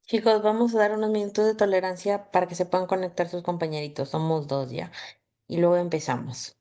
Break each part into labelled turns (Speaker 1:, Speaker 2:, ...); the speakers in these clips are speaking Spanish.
Speaker 1: Chicos, vamos a dar unos minutos de tolerancia para que se puedan conectar sus compañeritos. Somos dos ya. Y luego empezamos.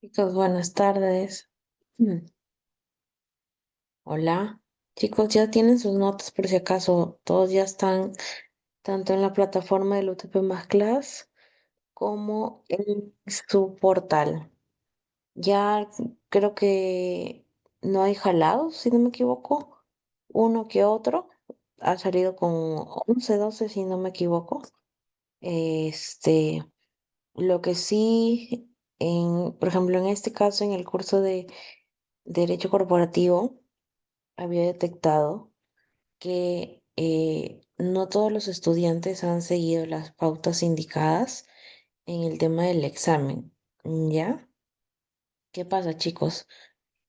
Speaker 1: Chicos, buenas tardes. Hola. Chicos, ya tienen sus notas por si acaso. Todos ya están tanto en la plataforma del UTP Más Class como en su portal. Ya creo que no hay jalados, si no me equivoco. Uno que otro. Ha salido con 11 12 si no me equivoco. Este, lo que sí, por ejemplo, en este caso, en el curso de Derecho Corporativo, había detectado que no todos los estudiantes han seguido las pautas indicadas en el tema del examen. ¿Ya? ¿Qué pasa, chicos?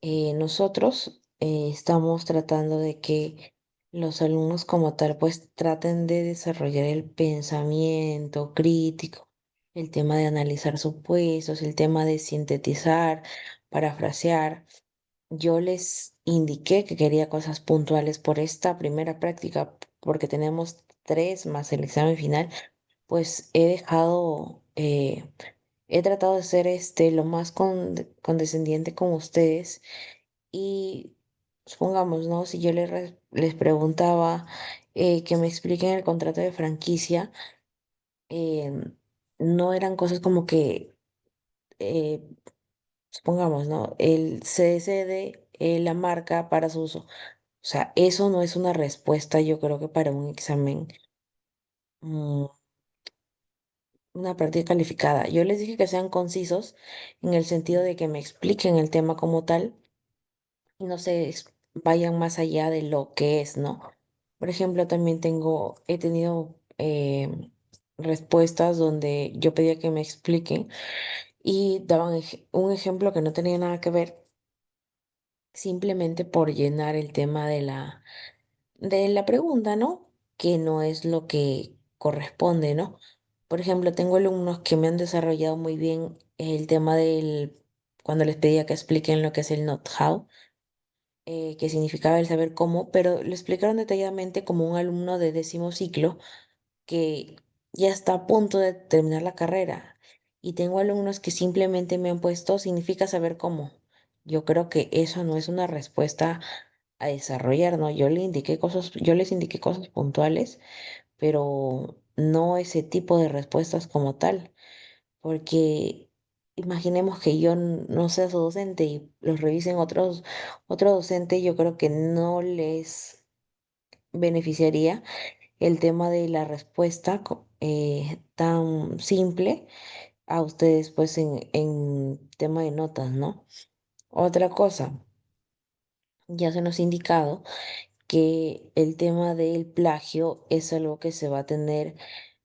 Speaker 1: Nosotros estamos tratando de que los alumnos como tal pues traten de desarrollar el pensamiento crítico, el tema de analizar supuestos, el tema de sintetizar, parafrasear. Yo les indiqué que quería cosas puntuales por esta primera práctica, porque tenemos tres más el examen final, pues he tratado de ser lo más condescendiente con ustedes y supongamos, ¿no? Si yo les preguntaba que me expliquen el contrato de franquicia, em, no eran cosas como que eh, supongamos, ¿no? Se cede la marca para su uso. O sea, eso no es una respuesta, yo creo que para un examen, mm, una práctica calificada. Yo les dije que sean concisos en el sentido de que me expliquen el tema como tal y no vayan más allá de lo que es, ¿no? Por ejemplo, también he tenido respuestas donde yo pedía que me expliquen y daban un ejemplo que no tenía nada que ver simplemente por llenar el tema de la pregunta, ¿no? Que no es lo que corresponde, ¿no? Por ejemplo, tengo alumnos que me han desarrollado muy bien el tema cuando les pedía que expliquen lo que es el not how, que significaba el saber cómo, pero lo explicaron detalladamente como un alumno de décimo ciclo que ya está a punto de terminar la carrera. Y tengo alumnos que simplemente me han puesto significa saber cómo. Yo creo que eso no es una respuesta a desarrollar, ¿no? Yo les indiqué cosas puntuales, pero no ese tipo de respuestas como tal, porque imaginemos que yo no sea su docente y los revisen otro docente, yo creo que no les beneficiaría el tema de la respuesta tan simple a ustedes, pues en tema de notas, ¿no? Otra cosa, ya se nos ha indicado que el tema del plagio es algo que se va a tener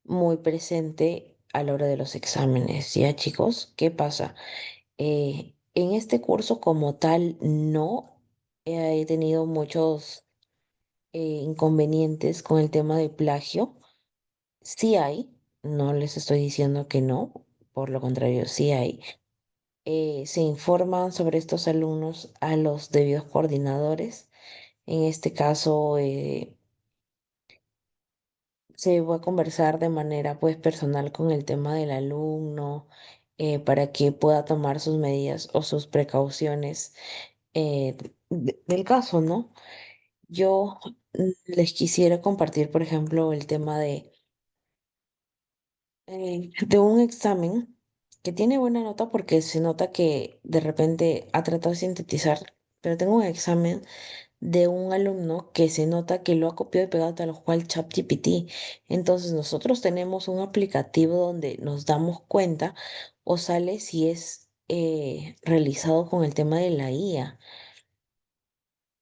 Speaker 1: muy presente a la hora de los exámenes, ¿ya, chicos? ¿Qué pasa? En este curso como tal no he tenido muchos inconvenientes con el tema de plagio. Sí hay, no les estoy diciendo que no, por lo contrario, sí hay. Se informan sobre estos alumnos a los debidos coordinadores. En este caso, se va a conversar de manera pues personal con el tema del alumno para que pueda tomar sus medidas o sus precauciones del caso, ¿no? Yo les quisiera compartir, por ejemplo, el tema de un examen que tiene buena nota porque se nota que de repente ha tratado de sintetizar, pero tengo un examen de un alumno que se nota que lo ha copiado y pegado tal cual ChatGPT. Entonces nosotros tenemos un aplicativo donde nos damos cuenta o sale si es realizado con el tema de la IA.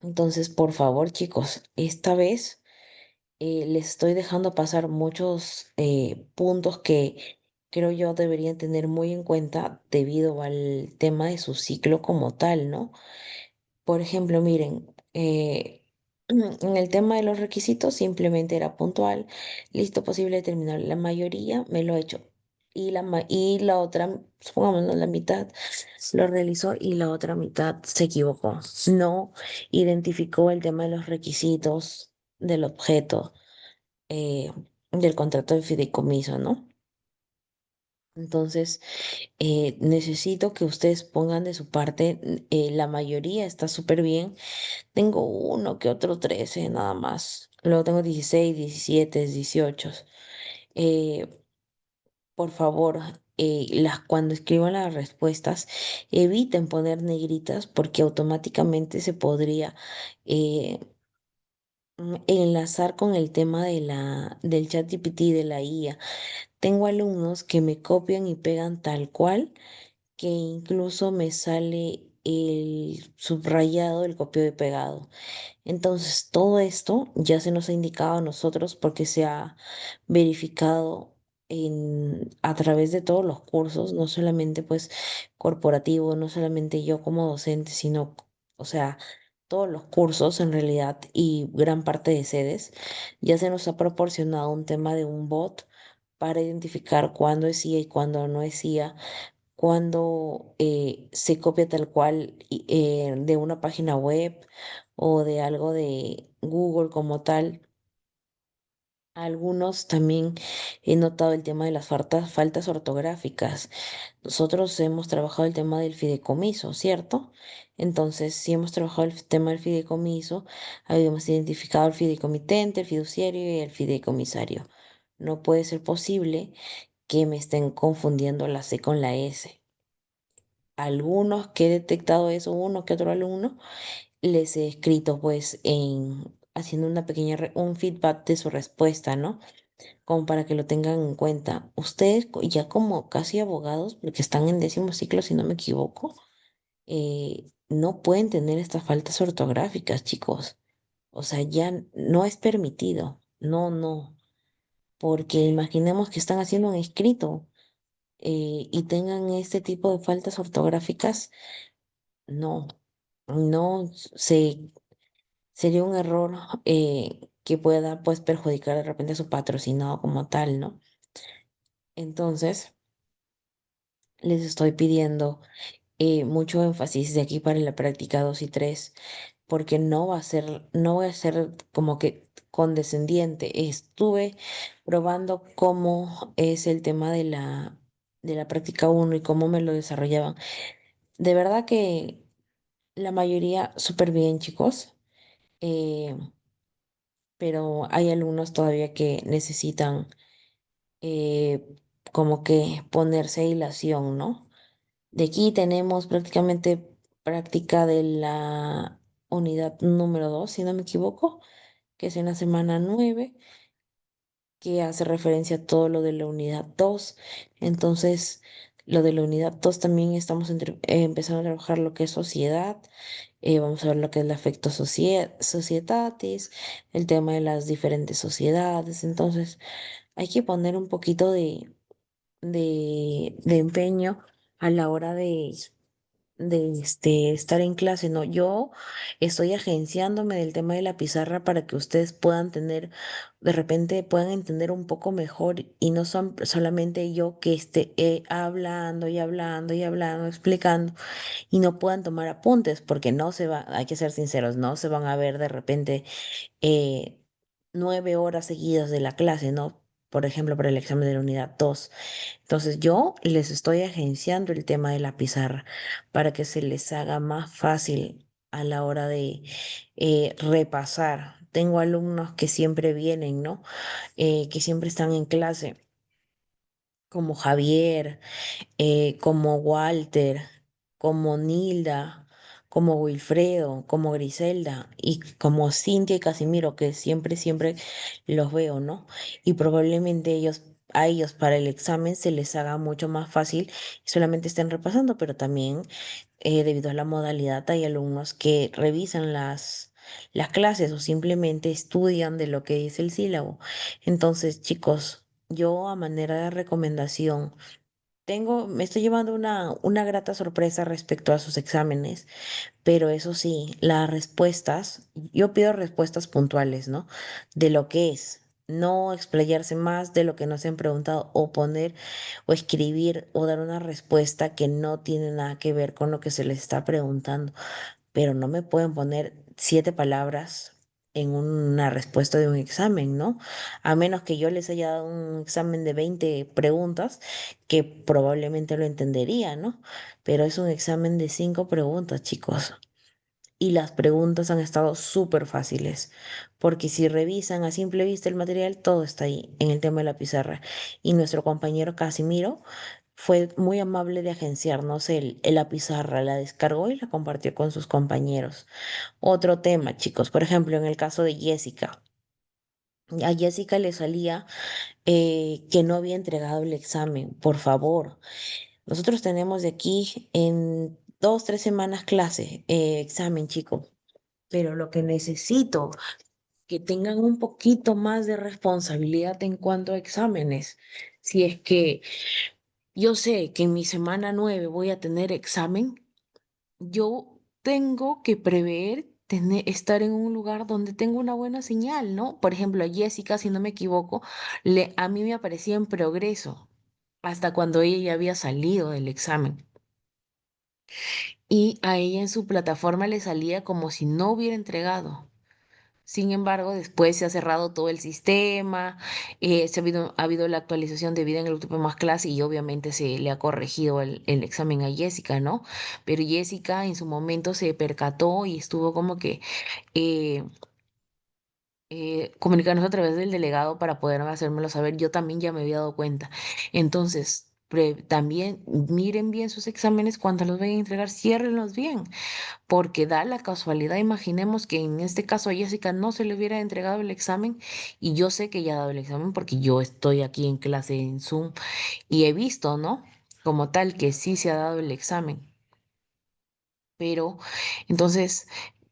Speaker 1: Entonces, por favor, chicos, esta vez les estoy dejando pasar muchos puntos que creo yo deberían tener muy en cuenta debido al tema de su ciclo como tal, ¿no? Por ejemplo, miren, en el tema de los requisitos simplemente era puntual, listo, posible, determinable. La mayoría me lo ha hecho. Y la otra, supongamos, ¿no? La mitad lo realizó y la otra mitad se equivocó. No identificó el tema de los requisitos del objeto del contrato de fideicomiso, ¿no? Entonces, necesito que ustedes pongan de su parte. La mayoría está súper bien. Tengo uno que otro 13 nada más. Luego tengo 16, 17, 18. Eh, por favor, cuando escriban las respuestas, eviten poner negritas porque automáticamente se podría eh, enlazar con el tema del chat GPT de la IA. Tengo alumnos que me copian y pegan tal cual que incluso me sale el subrayado, el copio y pegado. Entonces, todo esto ya se nos ha indicado a nosotros porque se ha verificado a través de todos los cursos, no solamente pues corporativo, no solamente yo como docente, sino, o sea, todos los cursos en realidad y gran parte de sedes, ya se nos ha proporcionado un tema de un bot para identificar cuándo es IA y cuándo no es IA, cuando se copia tal cual de una página web o de algo de Google como tal. Algunos también he notado el tema de las faltas ortográficas. Nosotros hemos trabajado el tema del fideicomiso, ¿cierto? Entonces, si hemos trabajado el tema del fideicomiso, habíamos identificado el fideicomitente, el fiduciario y el fideicomisario. No puede ser posible que me estén confundiendo la C con la S. Algunos que he detectado eso, uno que otro alumno, les he escrito pues haciendo una un feedback de su respuesta, ¿no? Como para que lo tengan en cuenta. Ustedes ya como casi abogados, porque están en 10.º ciclo, si no me equivoco, no pueden tener estas faltas ortográficas, chicos. O sea, ya no es permitido. No, no. Porque imaginemos que están haciendo un escrito y tengan este tipo de faltas ortográficas. No, no sería un error que pueda pues perjudicar de repente a su patrocinado como tal, ¿no? Entonces, les estoy pidiendo mucho énfasis de aquí para la práctica 2 y 3 porque no voy a ser como que condescendiente. Estuve probando cómo es el tema de la práctica uno y cómo me lo desarrollaban. De verdad que la mayoría súper bien, chicos. eh, pero hay alumnos todavía que necesitan eh, como que ponerse a hilación, ¿no? De aquí tenemos prácticamente práctica de la unidad número 2 si no me equivoco, que es en la semana 9 que hace referencia a todo lo de la unidad 2. Entonces, lo de la unidad 2 también estamos empezando a trabajar lo que es sociedad. Vamos a ver lo que es el afecto societatis, el tema de las diferentes sociedades. Entonces, hay que poner un poquito de empeño a la hora de estar en clase, ¿no? Yo estoy agenciándome del tema de la pizarra para que ustedes puedan tener, de repente puedan entender un poco mejor y no son solamente yo que esté hablando y hablando y hablando, explicando y no puedan tomar apuntes, porque no se va, hay que ser sinceros, no se van a ver de repente eh, 9 horas seguidas de la clase, ¿no? Por ejemplo, para el examen de la unidad 2. Entonces yo les estoy agenciando el tema de la pizarra para que se les haga más fácil a la hora de repasar. Tengo alumnos que siempre vienen, ¿no? Que siempre están en clase, como Javier, como Walter, como Nilda, como Wilfredo, como Griselda y como Cintia y Casimiro, que siempre, siempre los veo, ¿no? Y probablemente a ellos para el examen se les haga mucho más fácil y solamente estén repasando, pero también debido a la modalidad hay alumnos que revisan las clases o simplemente estudian de lo que dice el sílabo. Entonces, chicos, yo a manera de recomendación, me estoy llevando una grata sorpresa respecto a sus exámenes, pero eso sí, las respuestas, yo pido respuestas puntuales, ¿no? De lo que es, no explayarse más de lo que nos han preguntado o poner o escribir o dar una respuesta que no tiene nada que ver con lo que se les está preguntando, pero no me pueden poner 7 palabras. en una respuesta de un examen, ¿no? A menos que yo les haya dado un examen de 20 preguntas, que probablemente lo entendería, ¿no? Pero es un examen de 5 preguntas, chicos. Y las preguntas han estado súper fáciles, porque si revisan a simple vista el material, todo está ahí en el tema de la pizarra. Y nuestro compañero Casimiro fue muy amable de agenciarnos la pizarra, la descargó y la compartió con sus compañeros. Otro tema, chicos, por ejemplo, en el caso de Jessica. A Jessica le salía que no había entregado el examen. Por favor, nosotros tenemos de aquí en 2, 3 semanas clase, examen, chicos. Pero lo que necesito, que tengan un poquito más de responsabilidad en cuanto a exámenes. Si es que yo sé que en mi semana 9 voy a tener examen, yo tengo que prever estar en un lugar donde tengo una buena señal, ¿no? Por ejemplo, a Jessica, si no me equivoco, a mí me aparecía en progreso hasta cuando ella ya había salido del examen. Y a ella en su plataforma le salía como si no hubiera entregado. Sin embargo, después se ha cerrado todo el sistema, ha habido la actualización de vida en el último más clase y obviamente se le ha corregido el examen a Jessica, ¿no? Pero Jessica en su momento se percató y estuvo como que eh, comunicarnos a través del delegado para poder hacérmelo saber. Yo también ya me había dado cuenta. Entonces, también miren bien sus exámenes cuando los vayan a entregar, ciérrenlos bien porque da la casualidad, imaginemos que en este caso a Jessica no se le hubiera entregado el examen y yo sé que ella ha dado el examen porque yo estoy aquí en clase en Zoom y he visto, ¿no? Como tal que sí se ha dado el examen, pero entonces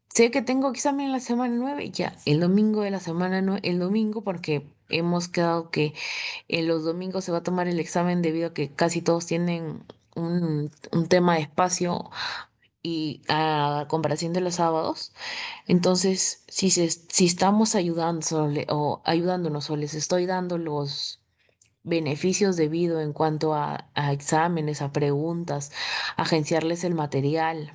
Speaker 1: sé que tengo examen en la semana 9 ya el domingo de la semana 9, el domingo porque hemos quedado que en los domingos se va a tomar el examen debido a que casi todos tienen un tema de espacio y a comparación de los sábados. Entonces, si estamos ayudándonos o les estoy dando los beneficios debido en cuanto a exámenes, a preguntas, agenciarles el material,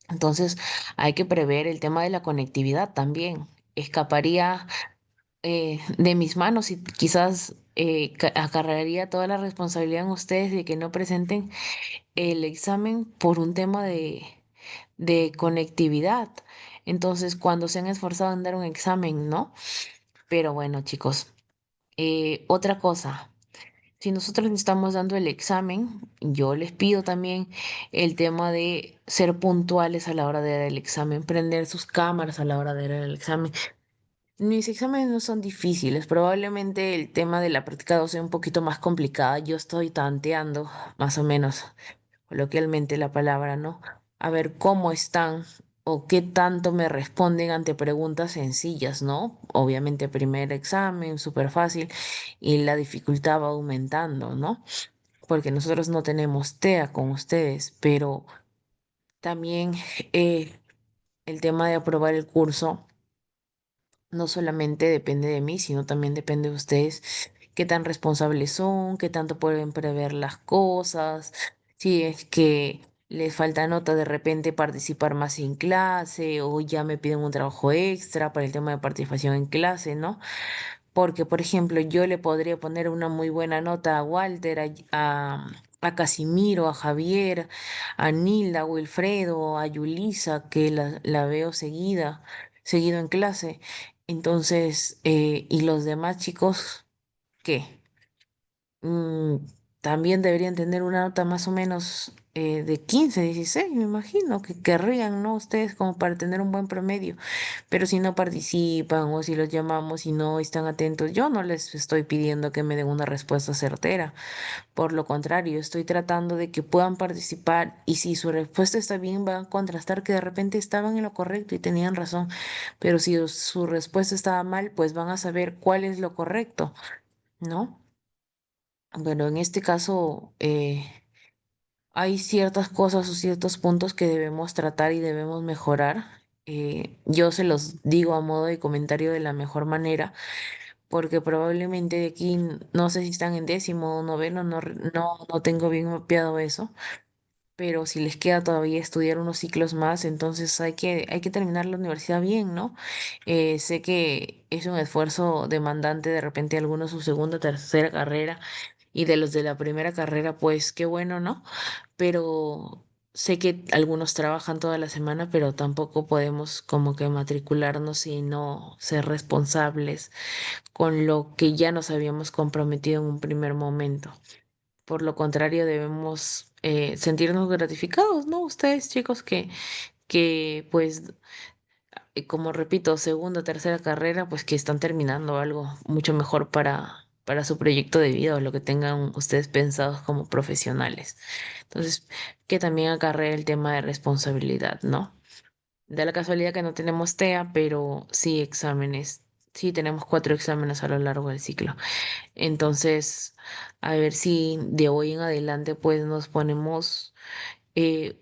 Speaker 1: entonces hay que prever el tema de la conectividad también. Escaparía de mis manos y quizás acarrearía toda la responsabilidad en ustedes de que no presenten el examen por un tema de conectividad. Entonces, cuando se han esforzado en dar un examen, ¿no? Pero bueno, chicos, otra cosa, si nosotros estamos dando el examen, yo les pido también el tema de ser puntuales a la hora de dar el examen, prender sus cámaras a la hora de dar el examen. Mis exámenes no son difíciles, probablemente el tema de la práctica 2 sea un poquito más complicada. Yo estoy tanteando, más o menos, coloquialmente la palabra, ¿no? A ver cómo están o qué tanto me responden ante preguntas sencillas, ¿no? Obviamente primer examen, súper fácil, y la dificultad va aumentando, ¿no? Porque nosotros no tenemos TEA con ustedes, pero también eh, el tema de aprobar el curso no solamente depende de mí, sino también depende de ustedes, qué tan responsables son, qué tanto pueden prever las cosas, si es que les falta nota de repente participar más en clase o ya me piden un trabajo extra para el tema de participación en clase, ¿no? Porque, por ejemplo, yo le podría poner una muy buena nota a Walter, a Casimiro, a Javier, a Nilda, a Wilfredo, a Yulisa, que la veo seguido en clase. Entonces, ¿y los demás chicos qué? mm, También deberían tener una nota más o menos de 15 16 me imagino, que querrían, ¿no? Ustedes como para tener un buen promedio, pero si no participan o si los llamamos y no están atentos, yo no les estoy pidiendo que me den una respuesta certera, por lo contrario, estoy tratando de que puedan participar y si su respuesta está bien, van a contrastar que de repente estaban en lo correcto y tenían razón, pero si su respuesta estaba mal, pues van a saber cuál es lo correcto, ¿no? Bueno, en este caso hay ciertas cosas o ciertos puntos que debemos tratar y debemos mejorar. Yo se los digo a modo de comentario de la mejor manera, porque probablemente de aquí, no sé si están en décimo o noveno, no tengo bien mapeado eso, pero si les queda todavía estudiar unos ciclos más, entonces hay que terminar la universidad bien, ¿no? Sé que es un esfuerzo demandante de repente algunos su segunda, tercera carrera y de los de la primera carrera, pues qué bueno, ¿no? Pero sé que algunos trabajan toda la semana, pero tampoco podemos como que matricularnos y no ser responsables con lo que ya nos habíamos comprometido en un primer momento. Por lo contrario, debemos sentirnos gratificados, ¿no? Ustedes, chicos, que pues, como repito, segunda, tercera carrera, pues que están terminando algo mucho mejor para su proyecto de vida o lo que tengan ustedes pensados como profesionales. Entonces, que también acarrea el tema de responsabilidad, ¿no? Da la casualidad que no tenemos TEA, pero sí exámenes. Sí, tenemos 4 exámenes a lo largo del ciclo. Entonces, a ver si de hoy en adelante pues eh,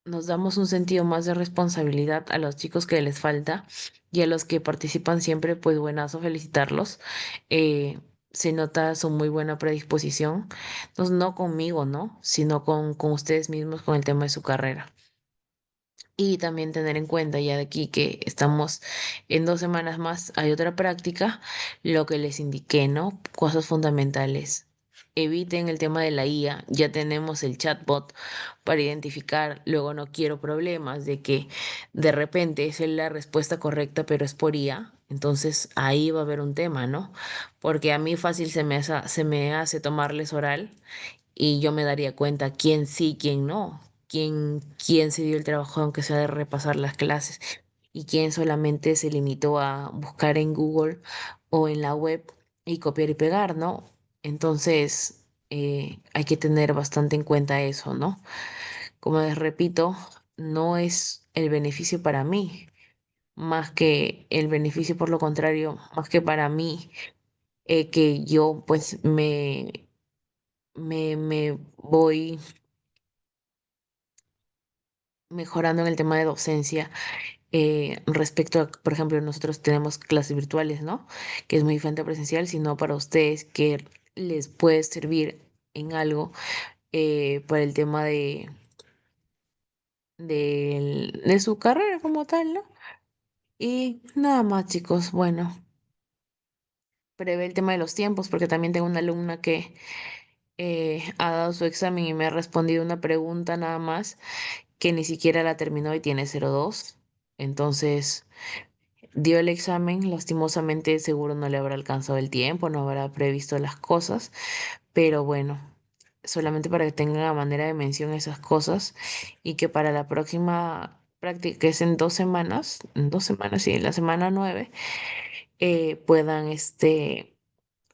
Speaker 1: nos damos un sentido más de responsabilidad a los chicos que les falta y a los que participan siempre, pues buenazo, felicitarlos. Eh, Se nota su muy buena predisposición, entonces no conmigo, ¿no? Sino con ustedes mismos con el tema de su carrera. Y también tener en cuenta ya de aquí que estamos en 2 semanas más, hay otra práctica, lo que les indiqué, ¿no? Cosas fundamentales. Eviten el tema de la IA, ya tenemos el chatbot para identificar, luego no quiero problemas de que de repente es la respuesta correcta, pero es por IA, entonces ahí va a haber un tema, ¿no? Porque a mí fácil se me hace tomarles oral y yo me daría cuenta quién sí, quién no, quién se dio el trabajo aunque sea de repasar las clases y quién solamente se limitó a buscar en Google o en la web y copiar y pegar, ¿no? Entonces, hay que tener bastante en cuenta eso, ¿no? Como les repito, no es el beneficio para mí, más que el beneficio por lo contrario, más que para mí, que yo pues me voy mejorando en el tema de docencia respecto a, por ejemplo, nosotros tenemos clases virtuales, ¿no? Que es muy diferente a presencial, sino para ustedes que les puede servir en algo para el tema de su carrera como tal, ¿no? Y nada más, chicos, bueno, prevé el tema de los tiempos, porque también tengo una alumna que ha dado su examen y me ha respondido una pregunta nada más, que ni siquiera la terminó y tiene 0,2. Entonces, dio el examen, lastimosamente seguro no le habrá alcanzado el tiempo, no habrá previsto las cosas, pero bueno, solamente para que tengan a manera de mención esas cosas y que para la próxima práctica, que es en 2 semanas, sí, en la semana 9, puedan,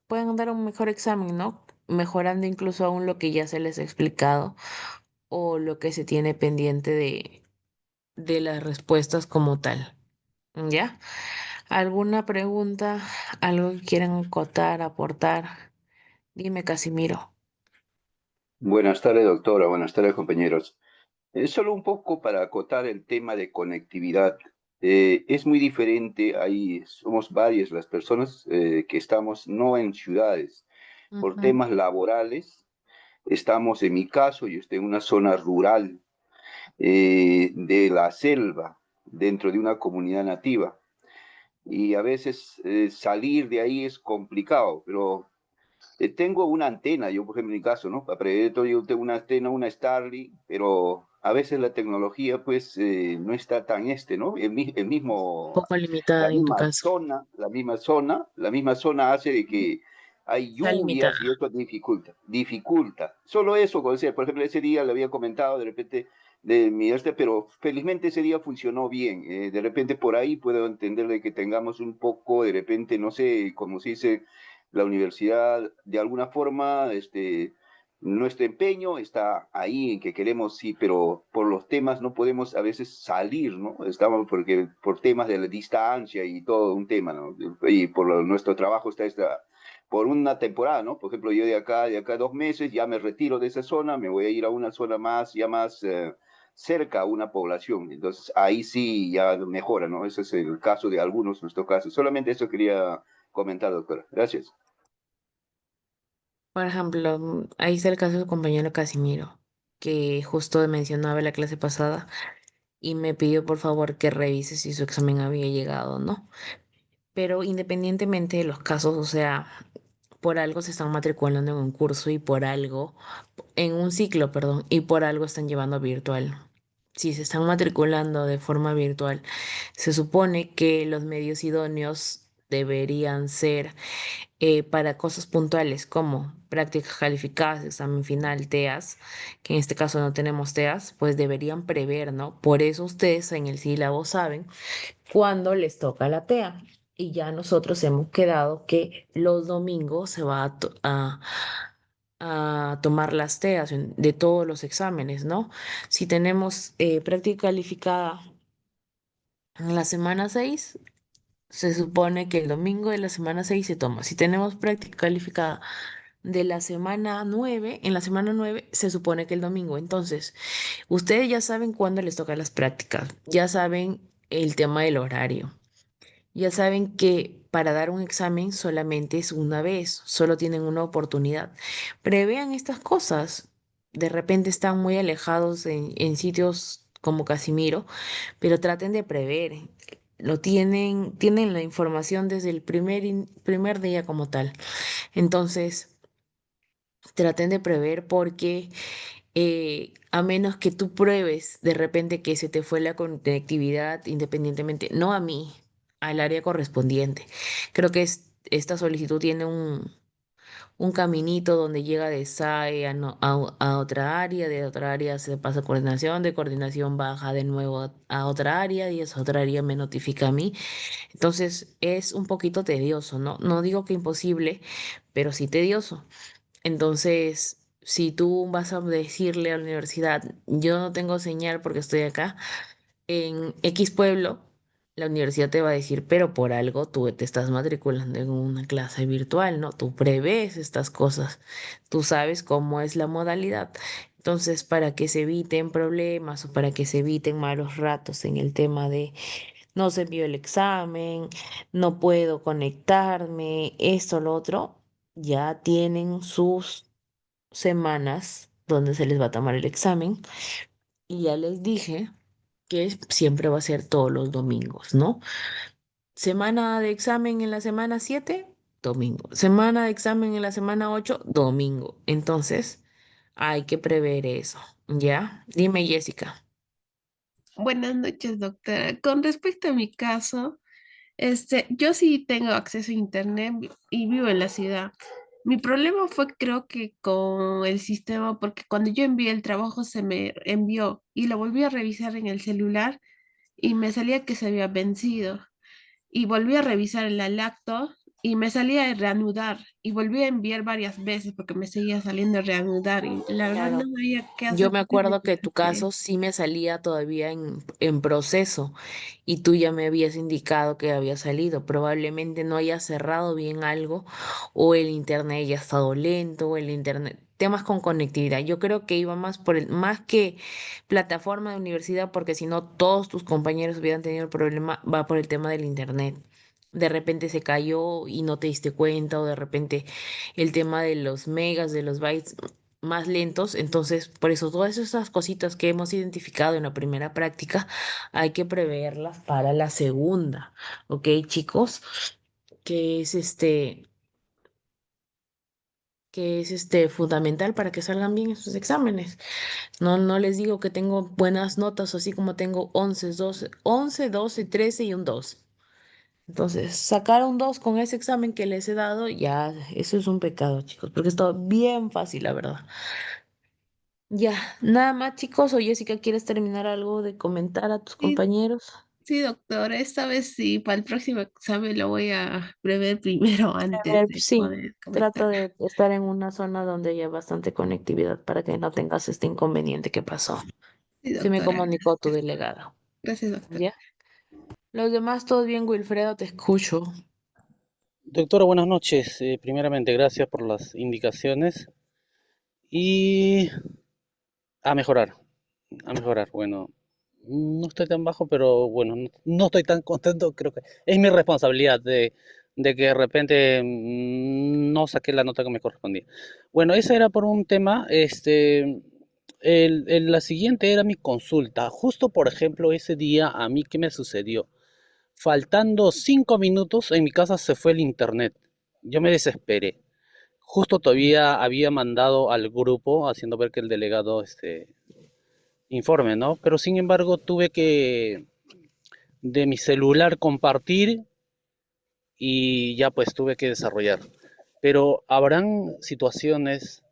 Speaker 1: puedan dar un mejor examen, ¿no? Mejorando incluso aún lo que ya se les ha explicado o lo que se tiene pendiente de las respuestas como tal. ¿Ya? ¿Alguna pregunta? ¿Algo que quieran acotar, aportar? Dime, Casimiro.
Speaker 2: Buenas tardes, doctora. Buenas tardes, compañeros. Solo un poco para acotar el tema de conectividad. Es muy diferente, ahí somos varias las personas que estamos no en ciudades, por
Speaker 1: Ujú.
Speaker 2: temas laborales. Estamos, en mi caso, yo estoy en una zona rural de la selva, dentro de una comunidad nativa. Y a veces salir de ahí es complicado, pero tengo una antena, yo por ejemplo en mi caso, ¿no? Para Predator yo tengo una antena, una Starlink, pero a veces la tecnología pues no está tan ¿no? El
Speaker 1: Un
Speaker 2: mismo,
Speaker 1: poco limitada en tu caso.
Speaker 2: la misma zona hace de que hay
Speaker 1: Está limitada.
Speaker 2: lluvias y eso dificulta. Solo eso, o sea, por ejemplo, ese día le había comentado de repente de mi pero felizmente ese día funcionó bien. De repente por ahí puedo entender de que tengamos un poco, de repente, no sé, como se dice, la universidad de alguna forma, nuestro empeño está ahí en que queremos, sí, pero por los temas no podemos a veces salir, ¿no? Estamos porque por temas de la distancia y todo un tema, ¿no? Y por nuestro trabajo por una temporada, ¿no? Por ejemplo, yo de acá a 2 meses ya me retiro de esa zona, me voy a ir a una zona más, ya más cerca a una población. Entonces ahí sí ya mejora, ¿no? Ese es el caso de algunos, nuestro caso. Solamente eso quería comentar, doctora. Gracias.
Speaker 1: Por ejemplo, ahí está el caso de su compañero Casimiro. que justo mencionaba en la clase pasada y me pidió por favor que revise si su examen había llegado o no. Pero independientemente de los casos, o sea, por algo se están matriculando en un curso y por algo, en un ciclo, perdón, y por algo están llevando virtual. Si se están matriculando de forma virtual, se supone que los medios idóneos deberían ser para cosas puntuales como prácticas calificadas, examen final, TEAS, que en este caso no tenemos TEAS, pues deberían prever, ¿no? Por eso ustedes en el sílabo saben cuándo les toca la TEA. Y ya nosotros hemos quedado que los domingos se va a tomar las TEAs de todos los exámenes, ¿no? Si tenemos práctica calificada en la semana 6 se supone que el domingo de la semana 6 se toma. Si tenemos práctica calificada de la semana 9 en la semana 9 se supone que el domingo. Entonces, ustedes ya saben cuándo les tocan las prácticas, ya saben el tema del horario, ya saben que para dar un examen solamente es una vez, solo tienen una oportunidad. Prevean estas cosas. De repente están muy alejados en sitios como Casimiro, pero traten de prever. Lo tienen la información desde el primer día como tal. Entonces, traten de prever porque a menos que tú pruebes de repente que se te fue la conectividad independientemente, no a mí, al área correspondiente. Creo que esta solicitud tiene un caminito donde llega de SAE a otra área, de otra área se pasa a coordinación, de coordinación baja de nuevo a otra área y esa otra área me notifica a mí. Entonces es un poquito tedioso, ¿no? No digo que imposible, pero sí tedioso. Entonces, si tú vas a decirle a la universidad, yo no tengo señal porque estoy acá, en X pueblo, la universidad te va a decir, pero por algo tú te estás matriculando en una clase virtual, ¿no? Tú prevés estas cosas, tú sabes cómo es la modalidad. Entonces, para que se eviten problemas o para que se eviten malos ratos en el tema de no se envió el examen, no puedo conectarme, esto, lo otro, ya tienen sus semanas donde se les va a tomar el examen y ya les dije que siempre va a ser todos los domingos, ¿no? Semana de examen en la semana 7 domingo. Semana de examen en la semana 8 domingo. Entonces, hay que prever eso, ¿ya? Dime, Jessica.
Speaker 3: Buenas noches, doctora. Con respecto a mi caso, yo sí tengo acceso a internet y vivo en la ciudad. Mi problema fue, creo que con el sistema, porque cuando yo envié el trabajo se me envió y lo volví a revisar en el celular y me salía que se había vencido y volví a revisar en la lacto y me salía de reanudar y volví a enviar varias veces porque me seguía saliendo reanudar y la verdad no
Speaker 1: Claro.
Speaker 3: sabía qué
Speaker 1: Yo
Speaker 3: hacer.
Speaker 1: me
Speaker 3: Por eso
Speaker 1: acuerdo
Speaker 3: te
Speaker 1: que tu
Speaker 3: contacté.
Speaker 1: caso sí me salía todavía en proceso y tú ya me habías indicado que había salido. Probablemente no haya cerrado bien algo o el internet ya ha estado lento o el internet, temas con conectividad. Yo creo que iba más más que plataforma de universidad, porque si no todos tus compañeros hubieran tenido el problema, va por el tema del internet. De repente se cayó y no te diste cuenta o de repente el tema de los megas, de los bytes más lentos. Entonces, por eso todas esas cositas que hemos identificado en la primera práctica hay que preverlas para la segunda, ¿ok, chicos? Que es fundamental para que salgan bien esos exámenes. No, no les digo que tengo buenas notas, así como tengo 11, 12, 13 y un 2. Entonces, sacar un 2 con ese examen que les he dado, ya, eso es un pecado, chicos, porque es todo bien fácil, la verdad. Ya, nada más, chicos. O Jessica, ¿quieres terminar algo de comentar a tus
Speaker 3: Sí,
Speaker 1: compañeros?
Speaker 3: sí, doctora, esta vez sí, para el próximo examen lo voy a prever primero
Speaker 1: A
Speaker 3: antes
Speaker 1: ver,
Speaker 3: de
Speaker 1: sí,
Speaker 3: poder
Speaker 1: trata
Speaker 3: comentar.
Speaker 1: de estar en una zona donde haya bastante conectividad para que no tengas este inconveniente que pasó.
Speaker 3: Sí,
Speaker 1: Se me
Speaker 3: doctora,
Speaker 1: comunicó tu
Speaker 3: gracias.
Speaker 1: delegado.
Speaker 3: Gracias, doctora.
Speaker 1: ¿Ya? Los demás, todo bien, Wilfredo, te escucho.
Speaker 4: Doctora, buenas noches. Primeramente, gracias por las indicaciones y a mejorar, a mejorar. Bueno, no estoy tan bajo, pero bueno, no estoy tan contento. Creo que es mi responsabilidad de que de repente no saqué la nota que me correspondía. Bueno, ese era por un tema. La siguiente era mi consulta. Justo, por ejemplo, ese día a mí, ¿qué me sucedió? Faltando 5 minutos, en mi casa se fue el internet. Yo me desesperé. Justo todavía había mandado al grupo haciendo ver que el delegado informe, ¿no? Pero sin embargo tuve que de mi celular compartir y ya pues tuve que desarrollar. Pero habrán situaciones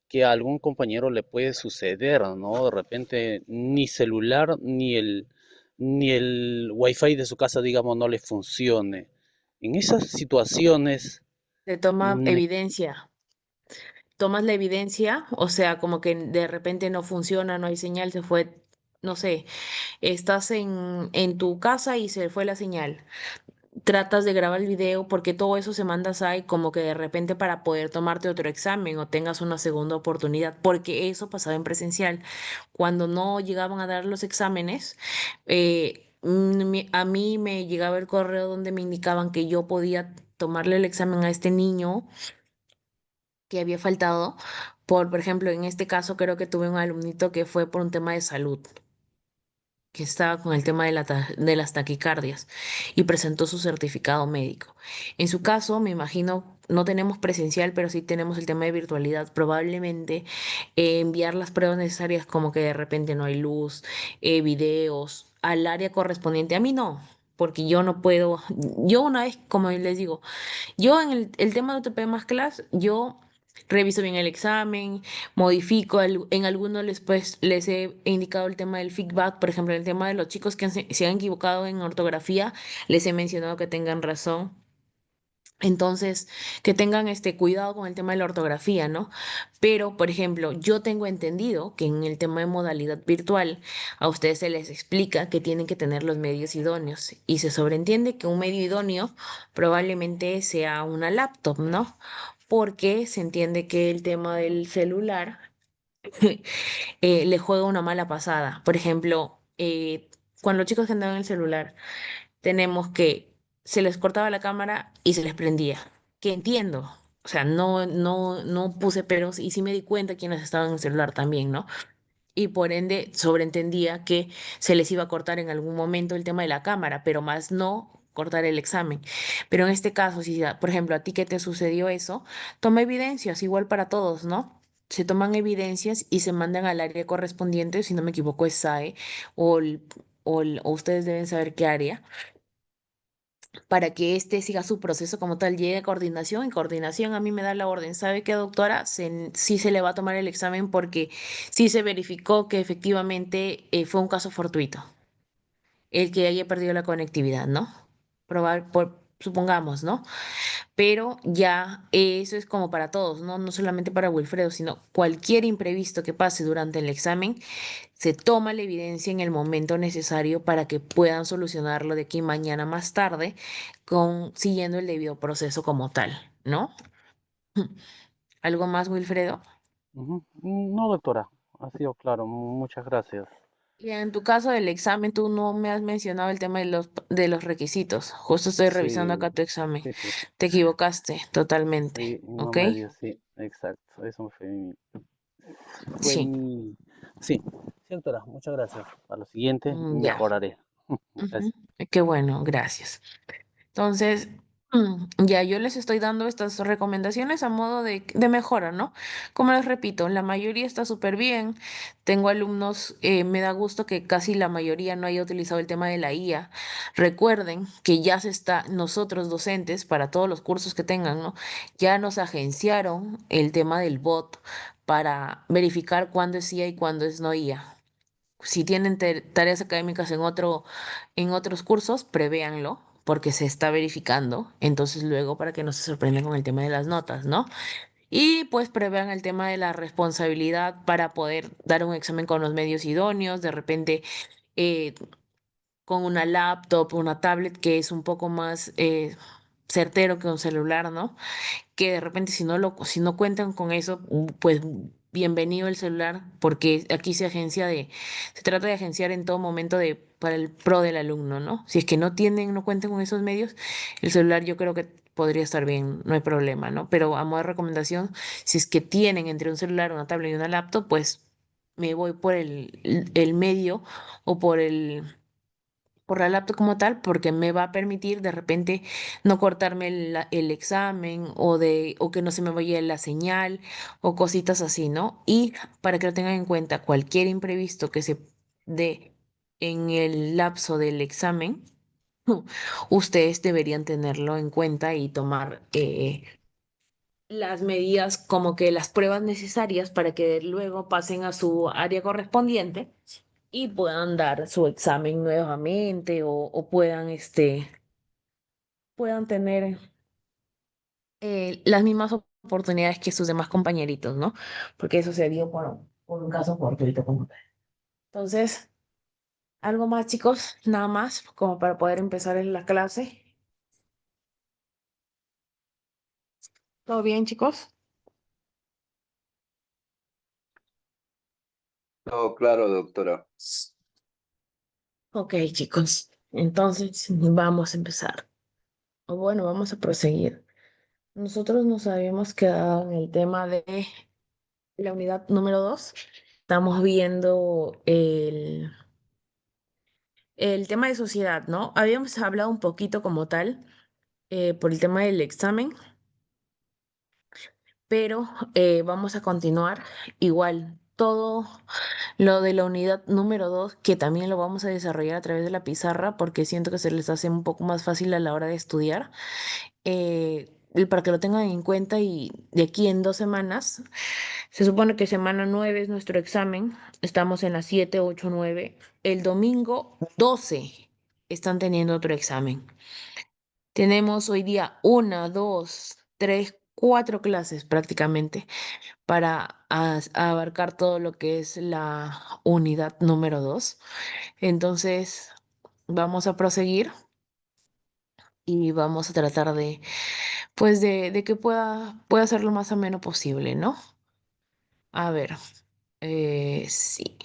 Speaker 4: que a algún compañero le puede suceder, ¿no? De repente ni celular ni el wifi de su casa, digamos, no le funcione. En esas situaciones,
Speaker 1: Te toma
Speaker 4: mm,
Speaker 1: evidencia. Tomas la evidencia, o sea, como que de repente no funciona, no hay señal, se fue, no sé, estás en tu casa y se fue la señal. Tratas de grabar el video porque todo eso se manda ahí como que de repente para poder tomarte otro examen o tengas una segunda oportunidad, porque eso pasaba en presencial. Cuando no llegaban a dar los exámenes, a mí me llegaba el correo donde me indicaban que yo podía tomarle el examen a este niño que había faltado por ejemplo, en este caso creo que tuve un alumnito que fue por un tema de salud, que estaba con el tema de las taquicardias y presentó su certificado médico. En su caso, me imagino, no tenemos presencial, pero sí tenemos el tema de virtualidad. Probablemente enviar las pruebas necesarias como que de repente no hay luz, videos al área correspondiente. A mí no. Porque yo no puedo, yo una vez, como les digo, yo en el tema de UTP más clase, yo reviso bien el examen, modifico, en algunos les he indicado el tema del feedback, por ejemplo, el tema de los chicos que se han equivocado en ortografía, les he mencionado que tengan razón. Entonces, que tengan este cuidado con el tema de la ortografía, ¿no? Pero, por ejemplo, yo tengo entendido que en el tema de modalidad virtual, a ustedes se les explica que tienen que tener los medios idóneos y se sobreentiende que un medio idóneo probablemente sea una laptop, ¿no? Porque se entiende que el tema del celular le juega una mala pasada. Por ejemplo, cuando los chicos que andaban en el celular, tenemos que se les cortaba la cámara y se les prendía. Que entiendo. O sea, no puse peros y sí me di cuenta quiénes estaban en el celular también, ¿no? Y por ende sobreentendía que se les iba a cortar en algún momento el tema de la cámara, pero más no cortar el examen. Pero en este caso, si por ejemplo a ti que te sucedió eso, toma evidencias, igual para todos, ¿no? Se toman evidencias y se mandan al área correspondiente, si no me equivoco es SAE o ustedes deben saber qué área para que éste siga su proceso como tal, llegue a coordinación y coordinación a mí me da la orden. ¿Sabe qué, doctora? Sí se le va a tomar el examen porque sí se verificó que efectivamente fue un caso fortuito, el que haya perdido la conectividad, ¿no? Supongamos, ¿no? Pero ya eso es como para todos, ¿no? No solamente para Wilfredo, sino cualquier imprevisto que pase durante el examen, se toma la evidencia en el momento necesario para que puedan solucionarlo de aquí mañana más tarde, siguiendo el debido proceso como tal, ¿no? ¿Algo más, Wilfredo?
Speaker 4: ujú. No, doctora, ha sido claro. Muchas gracias.
Speaker 1: Y en tu caso del examen, tú no me has mencionado el tema de los requisitos. Justo estoy revisando
Speaker 4: Sí,
Speaker 1: acá tu examen.
Speaker 4: sí, sí, sí.
Speaker 1: Te equivocaste totalmente,
Speaker 4: Sí, uno
Speaker 1: ¿ok?
Speaker 4: medio, sí, exacto. Eso fue
Speaker 1: Sí,
Speaker 4: mi... Sí, sí, doctora, muchas gracias. A lo siguiente
Speaker 1: ya.
Speaker 4: mejoraré.
Speaker 1: Ujú.
Speaker 4: Gracias.
Speaker 1: Qué bueno, gracias. Entonces, ya yo les estoy dando estas recomendaciones a modo de mejora, ¿no? Como les repito, la mayoría está súper bien. Tengo alumnos, me da gusto que casi la mayoría no haya utilizado el tema de la IA. Recuerden que ya nosotros docentes, para todos los cursos que tengan, ¿no? Ya nos agenciaron el tema del bot para verificar cuándo es IA y cuándo es no IA. Si tienen tareas académicas en otros cursos, prevéanlo, porque se está verificando. Entonces, luego, para que no se sorprendan con el tema de las notas, ¿no? Y pues prevean el tema de la responsabilidad para poder dar un examen con los medios idóneos, de repente eh, con una laptop, una tablet que es un poco más certero que un celular, ¿no? Que de repente si no cuentan con eso, pues bienvenido el celular, porque aquí se trata de agenciar en todo momento para el pro del alumno, ¿no? Si es que no cuentan con esos medios, el celular yo creo que podría estar bien, no hay problema, ¿no? Pero a modo de recomendación, si es que tienen entre un celular, una tablet y una laptop, pues me voy por el medio o por la laptop como tal, porque me va a permitir de repente no cortarme el examen o que no se me vaya la señal o cositas así, ¿no? Y para que lo tengan en cuenta, cualquier imprevisto que se dé en el lapso del examen, ustedes deberían tenerlo en cuenta y tomar las medidas como que las pruebas necesarias para que luego pasen a su área correspondiente y puedan dar su examen nuevamente o puedan, puedan tener las mismas oportunidades que sus demás compañeritos, ¿no? Porque eso se dio por un caso fortuito como tal. Entonces, algo más, chicos, nada más, como para poder empezar en la clase. ¿Todo bien, chicos?
Speaker 2: No, claro, doctora.
Speaker 1: Ok, chicos. Entonces, vamos a empezar. O bueno, vamos a proseguir. Nosotros nos habíamos quedado en el tema de la unidad número 2. Estamos viendo el tema de sociedad, ¿no? Habíamos hablado un poquito como tal por el tema del examen, pero vamos a continuar igual. Todo lo de la unidad número 2 que también lo vamos a desarrollar a través de la pizarra, porque siento que se les hace un poco más fácil a la hora de estudiar. Y para que lo tengan en cuenta y de aquí en 2 semanas, se supone que semana 9 es nuestro examen, estamos en las 7, 8, 9. El domingo 12 están teniendo otro examen. Tenemos hoy día 1, 2, 3, 4 clases prácticamente para abarcar todo lo que es la unidad número 2. Entonces, vamos a proseguir y vamos a tratar de pues de que pueda ser lo más ameno posible, ¿no? A ver, sí,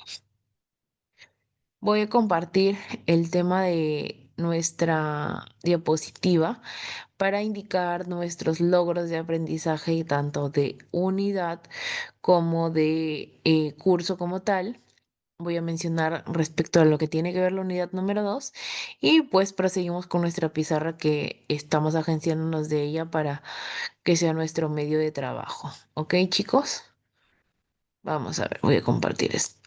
Speaker 1: voy a compartir el tema de nuestra diapositiva para indicar nuestros logros de aprendizaje tanto de unidad como de curso como tal. Voy a mencionar respecto a lo que tiene que ver la unidad número 2 y pues proseguimos con nuestra pizarra que estamos agenciándonos de ella para que sea nuestro medio de trabajo. ¿Ok, chicos? Vamos a ver, voy a compartir esto.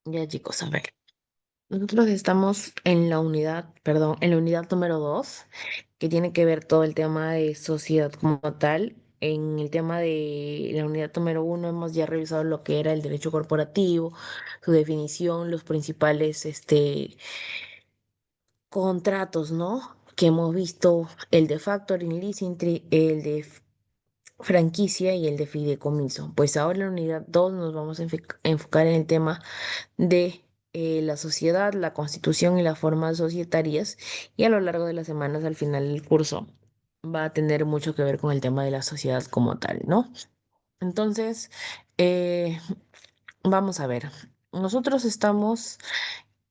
Speaker 1: Ya, chicos, a ver. Nosotros estamos en la unidad, perdón, en la unidad número 2 que tiene que ver todo el tema de sociedad como tal. En el tema de la unidad número 1 hemos ya revisado lo que era el derecho corporativo, su definición, los principales, contratos, ¿no? Que hemos visto el de factoring, leasing, el de franquicia y el de fideicomiso. Pues ahora en la unidad 2 nos vamos a enfocar en el tema de la sociedad, la constitución y las formas societarias. Y a lo largo de las semanas, al final del curso, va a tener mucho que ver con el tema de la sociedad como tal, ¿no? Entonces, eh, vamos a ver. Nosotros estamos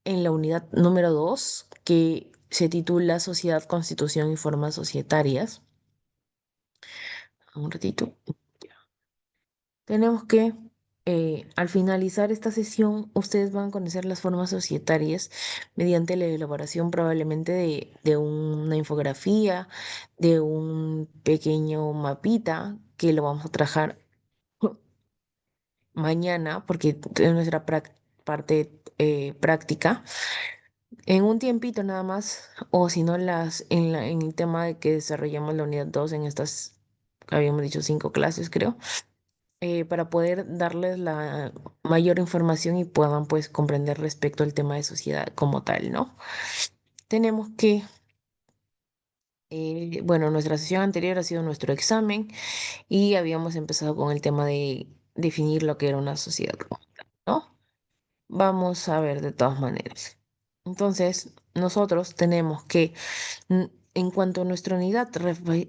Speaker 1: en la unidad número 2 que se titula Sociedad, Constitución y Formas Societarias. Un ratito. Ya. Tenemos que, al finalizar esta sesión, ustedes van a conocer las formas societarias mediante la elaboración probablemente de una infografía, de un pequeño mapita que lo vamos a trabajar mañana, porque es nuestra parte práctica, en un tiempito nada más, o si no, en el tema de que desarrollamos la unidad 2 en estas, habíamos dicho 5 clases, creo, para poder darles la mayor información y puedan pues comprender respecto al tema de sociedad como tal, ¿no? Tenemos que, bueno, nuestra sesión anterior ha sido nuestro examen y habíamos empezado con el tema de definir lo que era una sociedad, ¿no? Vamos a ver de todas maneras. Entonces, nosotros tenemos que, en cuanto a nuestra unidad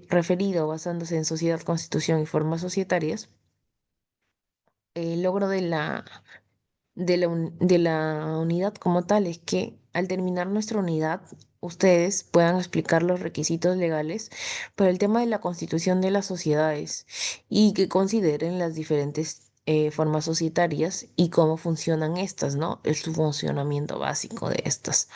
Speaker 1: referido basándose en sociedad, constitución y formas societarias, el logro de la unidad como tal es que al terminar nuestra unidad, ustedes puedan explicar los requisitos legales para el tema de la constitución de las sociedades y que consideren las diferentes formas societarias y cómo funcionan estas, ¿no? Es su funcionamiento básico de estas.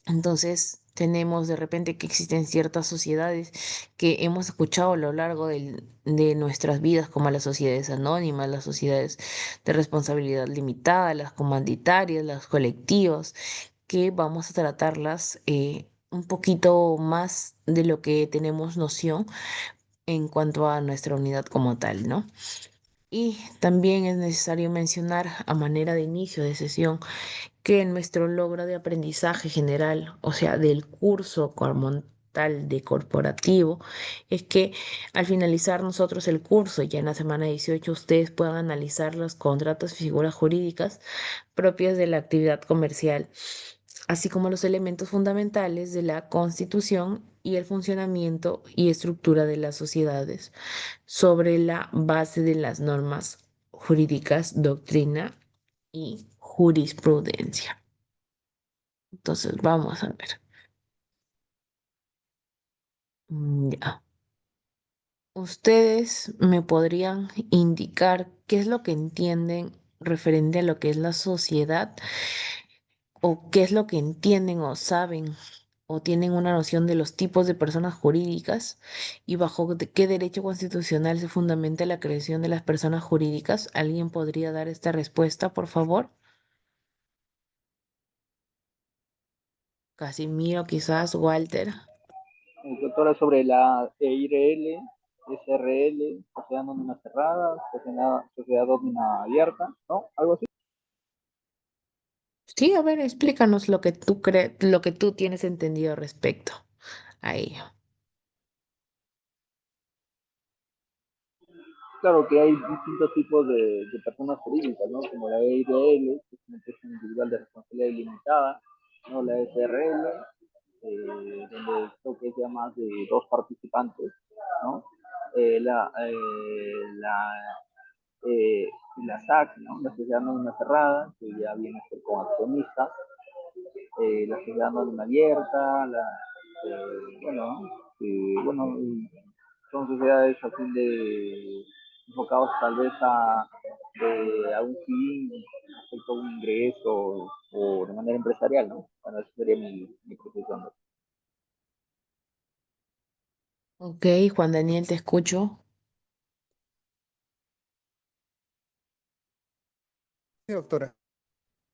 Speaker 1: Entonces, tenemos de repente que existen ciertas sociedades que hemos escuchado a lo largo de nuestras vidas, como las sociedades anónimas, las sociedades de responsabilidad limitada, las comanditarias, las colectivas, que vamos a tratarlas un poquito más de lo que tenemos noción en cuanto a nuestra unidad como tal, ¿no? Y también es necesario mencionar a manera de inicio de sesión que nuestro logro de aprendizaje general, o sea, del curso como tal de corporativo, es que al finalizar nosotros el curso, ya en la semana 18 ustedes puedan analizar los contratos y figuras jurídicas propias de la actividad comercial, así como los elementos fundamentales de la constitución y el funcionamiento y estructura de las sociedades sobre la base de las normas jurídicas, doctrina y jurisprudencia. Entonces, vamos a ver. Ya. ¿Ustedes me podrían indicar qué es lo que entienden referente a lo que es la sociedad o qué es lo que entienden o saben o tienen una noción de los tipos de personas jurídicas y bajo qué derecho constitucional se fundamenta la creación de las personas jurídicas? ¿Alguien podría dar esta respuesta, por favor? Casimiro, quizás, Walter.
Speaker 5: Doctora, sobre la EIRL, SRL, Sociedad Anónima Cerrada, Sociedad Anónima Abierta, ¿no? Algo así.
Speaker 1: Sí, a ver, explícanos lo que tú crees, lo que tú tienes entendido respecto a ello.
Speaker 5: Claro que hay distintos tipos de personas jurídicas, ¿no? Como la EIRL, que es una empresa individual de responsabilidad ilimitada, ¿no? La SRL, donde creo que es ya más de 2 participantes, ¿no? Eh, la, eh, la, la SAC, ¿no? La Sociedad Anónima Cerrada, que ya viene a ser con accionistas, la Sociedad Anónima Abierta, bueno, bueno, son sociedades a fin de enfocados tal vez a un fin respecto a un ingreso o de manera empresarial, ¿no? Bueno, esa sería mi profesión.
Speaker 1: Ok, Juan Daniel, te escucho.
Speaker 6: Sí, doctora.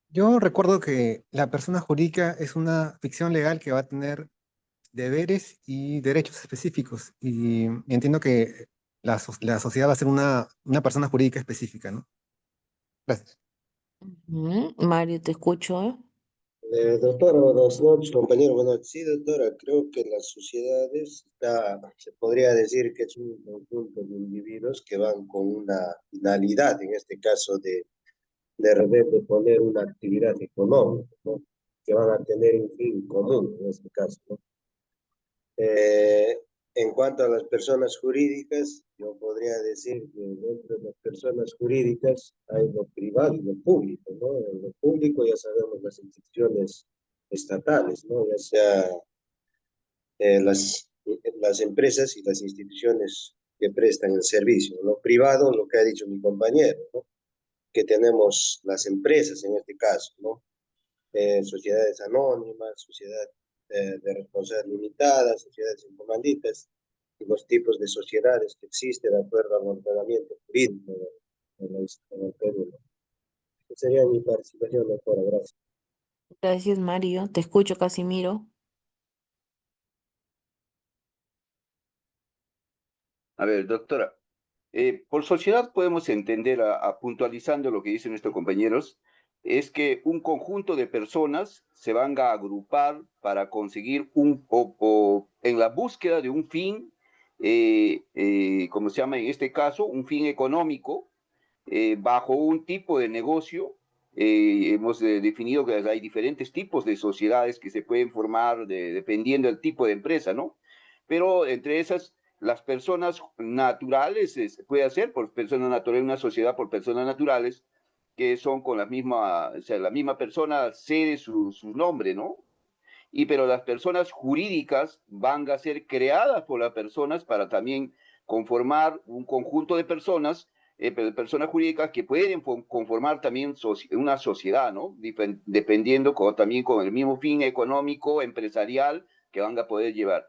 Speaker 6: Yo recuerdo que la persona jurídica es una ficción legal que va a tener deberes y derechos específicos. Y entiendo que la sociedad va a ser una persona jurídica específica, ¿no? Gracias.
Speaker 1: Mario, te escucho.
Speaker 7: Doctora, buenas noches, compañero. Bueno, sí, doctora, creo que las sociedades se podría decir que es un conjunto de individuos que van con una finalidad, en este caso de repente poner una actividad económica, ¿no? Que van a tener un fin común, en este caso, ¿no? Eh, en cuanto a las personas jurídicas, yo podría decir que dentro de las personas jurídicas hay lo privado y lo público, ¿no? En lo público ya sabemos las instituciones estatales, ¿no? Ya sea las empresas y las instituciones que prestan el servicio. Lo privado, lo que ha dicho mi compañero, ¿no? Que tenemos las empresas en este caso, ¿no? Sociedades anónimas, sociedad de responsabilidad limitada, sociedades informálicas y los tipos de sociedades que existen de acuerdo al ordenamiento jurídico del Perú. Esa sería mi participación, doctora. Gracias.
Speaker 1: Gracias, Mario. Te escucho, Casimiro.
Speaker 2: A ver, doctora, por sociedad podemos entender, puntualizando lo que dicen nuestros compañeros, es que un conjunto de personas se van a agrupar para conseguir en la búsqueda de un fin, como se llama en este caso, un fin económico, bajo un tipo de negocio. Hemos definido que hay diferentes tipos de sociedades que se pueden formar dependiendo del tipo de empresa, ¿no? Pero entre esas, las personas naturales, puede hacer por personas naturales, una sociedad por personas naturales, que son con la misma, o sea, la misma persona cede su nombre, ¿no? Pero las personas jurídicas van a ser creadas por las personas para también conformar un conjunto de personas, personas jurídicas que pueden conformar también una sociedad, ¿no? Dependiendo también con el mismo fin económico, empresarial que van a poder llevar.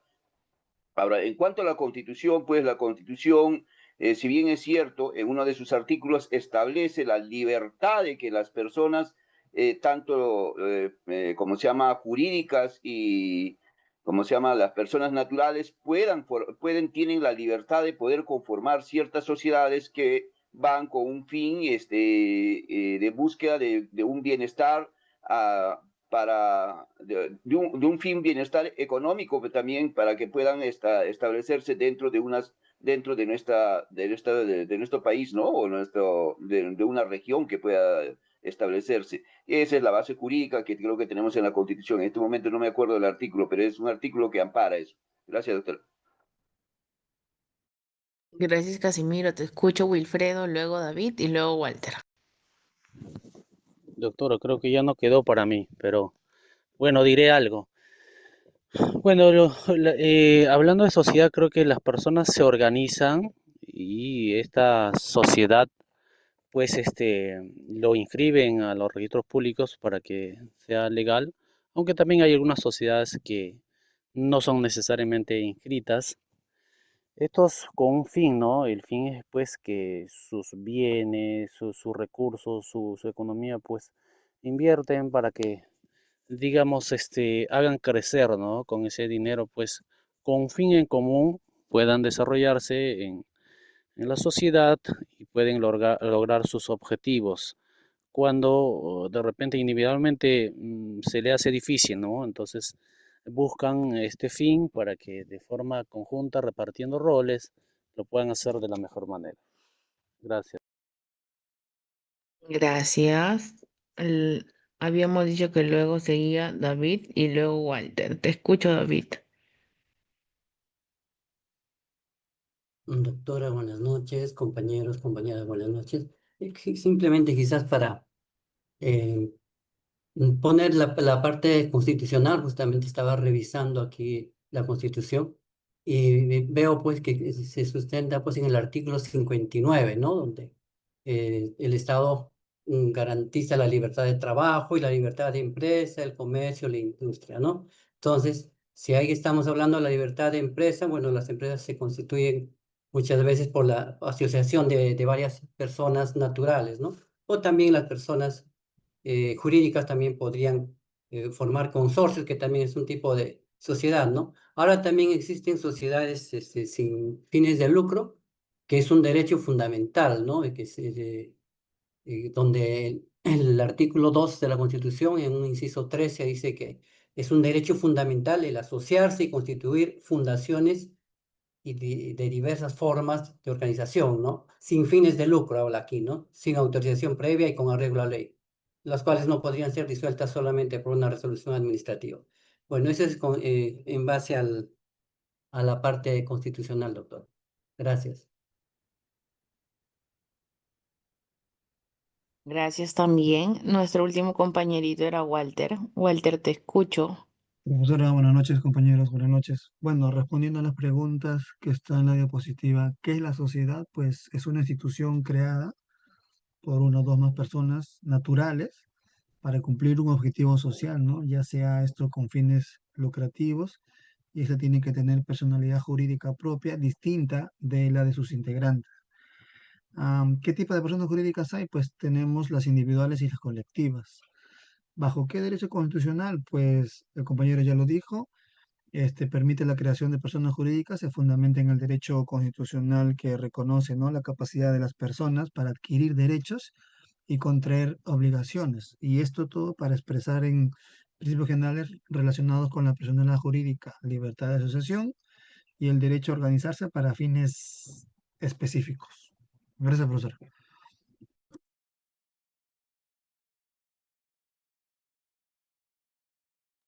Speaker 2: Ahora, en cuanto a la Constitución, pues la Constitución, si bien es cierto, en uno de sus artículos establece la libertad de que las personas, tanto como se llama jurídicas y como se llama las personas naturales, tienen la libertad de poder conformar ciertas sociedades que van con un fin de búsqueda de un bienestar de un fin bienestar económico, pero también para que puedan establecerse dentro de nuestro país, ¿no? O de una región que pueda establecerse. Esa es la base jurídica que creo que tenemos en la Constitución. En este momento no me acuerdo del artículo, pero es un artículo que ampara eso. Gracias, doctor.
Speaker 1: Gracias, Casimiro. Te escucho, Wilfredo, luego David y luego Walter.
Speaker 4: Doctora, creo que ya no quedó para mí, pero bueno, diré algo. Bueno, hablando de sociedad, creo que las personas se organizan y esta sociedad, pues, lo inscriben a los registros públicos para que sea legal, aunque también hay algunas sociedades que no son necesariamente inscritas. Estos con un fin, ¿no? El fin es, pues, que sus bienes, sus recursos, su economía, pues, invierten para que digamos, hagan crecer, ¿no? Con ese dinero, pues, con un fin en común, puedan desarrollarse en la sociedad y pueden lograr sus objetivos. Cuando de repente individualmente se le hace difícil, ¿no? Entonces buscan este fin para que de forma conjunta, repartiendo roles, lo puedan hacer de la mejor manera. Gracias.
Speaker 1: Gracias. El- Habíamos dicho que luego seguía David y luego Walter. Te escucho, David.
Speaker 8: Doctora, buenas noches, compañeros, compañeras, buenas noches. Simplemente quizás para eh, poner la parte constitucional, justamente estaba revisando aquí la Constitución y veo pues que se sustenta pues en el artículo 59, ¿no? Donde el Estado garantiza la libertad de trabajo y la libertad de empresa, el comercio, la industria, ¿no? Entonces, si ahí estamos hablando de la libertad de empresa, bueno, las empresas se constituyen muchas veces por la asociación de varias personas naturales, ¿no? O también las personas jurídicas también podrían formar consorcios, que también es un tipo de sociedad, ¿no? Ahora también existen sociedades sin fines de lucro, que es un derecho fundamental, ¿no? Donde el artículo 2 de la Constitución, en un inciso 13, dice que es un derecho fundamental el asociarse y constituir fundaciones y de diversas formas de organización, ¿no? Sin fines de lucro, habla aquí, ¿no? Sin autorización previa y con arreglo a ley, las cuales no podrían ser disueltas solamente por una resolución administrativa. Bueno, eso es en base a la parte constitucional, doctor. Gracias.
Speaker 1: Gracias también. Nuestro último compañerito era Walter. Walter, te escucho.
Speaker 9: Profesora, buenas noches, compañeros, buenas noches. Bueno, respondiendo a las preguntas que están en la diapositiva, ¿qué es la sociedad? Pues es una institución creada por una o dos más personas naturales para cumplir un objetivo social, ¿no? Ya sea esto con fines lucrativos, y esta tiene que tener personalidad jurídica propia, distinta de la de sus integrantes. ¿Qué tipo de personas jurídicas hay? Pues tenemos las individuales y las colectivas. ¿Bajo qué derecho constitucional? Pues el compañero ya lo dijo, permite la creación de personas jurídicas, se fundamenta en el derecho constitucional que reconoce, ¿no?, la capacidad de las personas para adquirir derechos y contraer obligaciones. Y esto todo para expresar en principios generales relacionados con la personalidad jurídica, libertad de asociación y el derecho a organizarse para fines específicos. Gracias, profesor.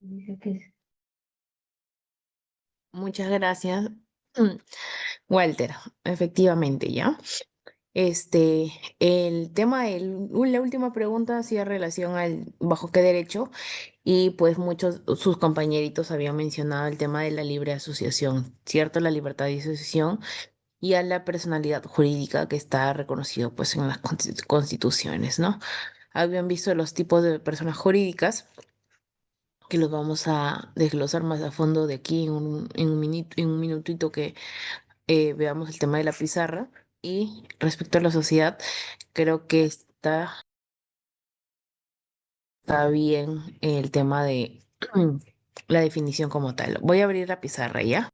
Speaker 1: Dice que muchas gracias, Walter. Efectivamente, ¿ya? El tema de la última pregunta hacía relación al bajo qué derecho y pues muchos sus compañeritos habían mencionado el tema de la libre asociación, ¿cierto? La libertad de asociación y a la personalidad jurídica que está reconocido pues en las constituciones, ¿no? Habían visto los tipos de personas jurídicas que los vamos a desglosar más a fondo de aquí en un minutito que veamos el tema de la pizarra. Y respecto a la sociedad, creo que está bien el tema de la definición como tal. Voy a abrir la pizarra, ¿ya?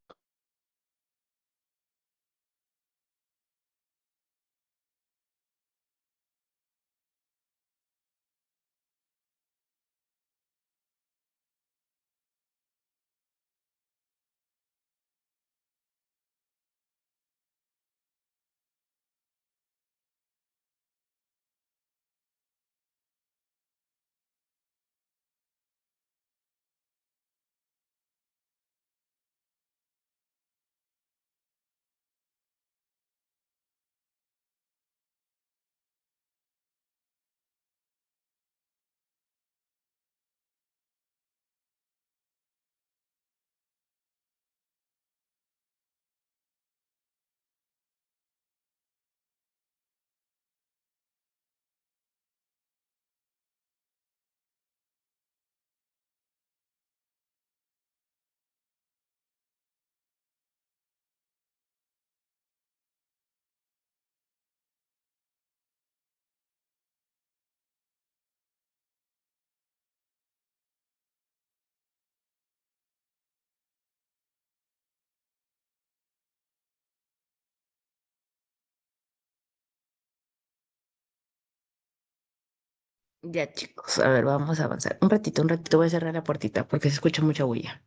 Speaker 1: Ya, chicos, a ver, vamos a avanzar. Un ratito voy a cerrar la puertita porque se escucha mucha bulla.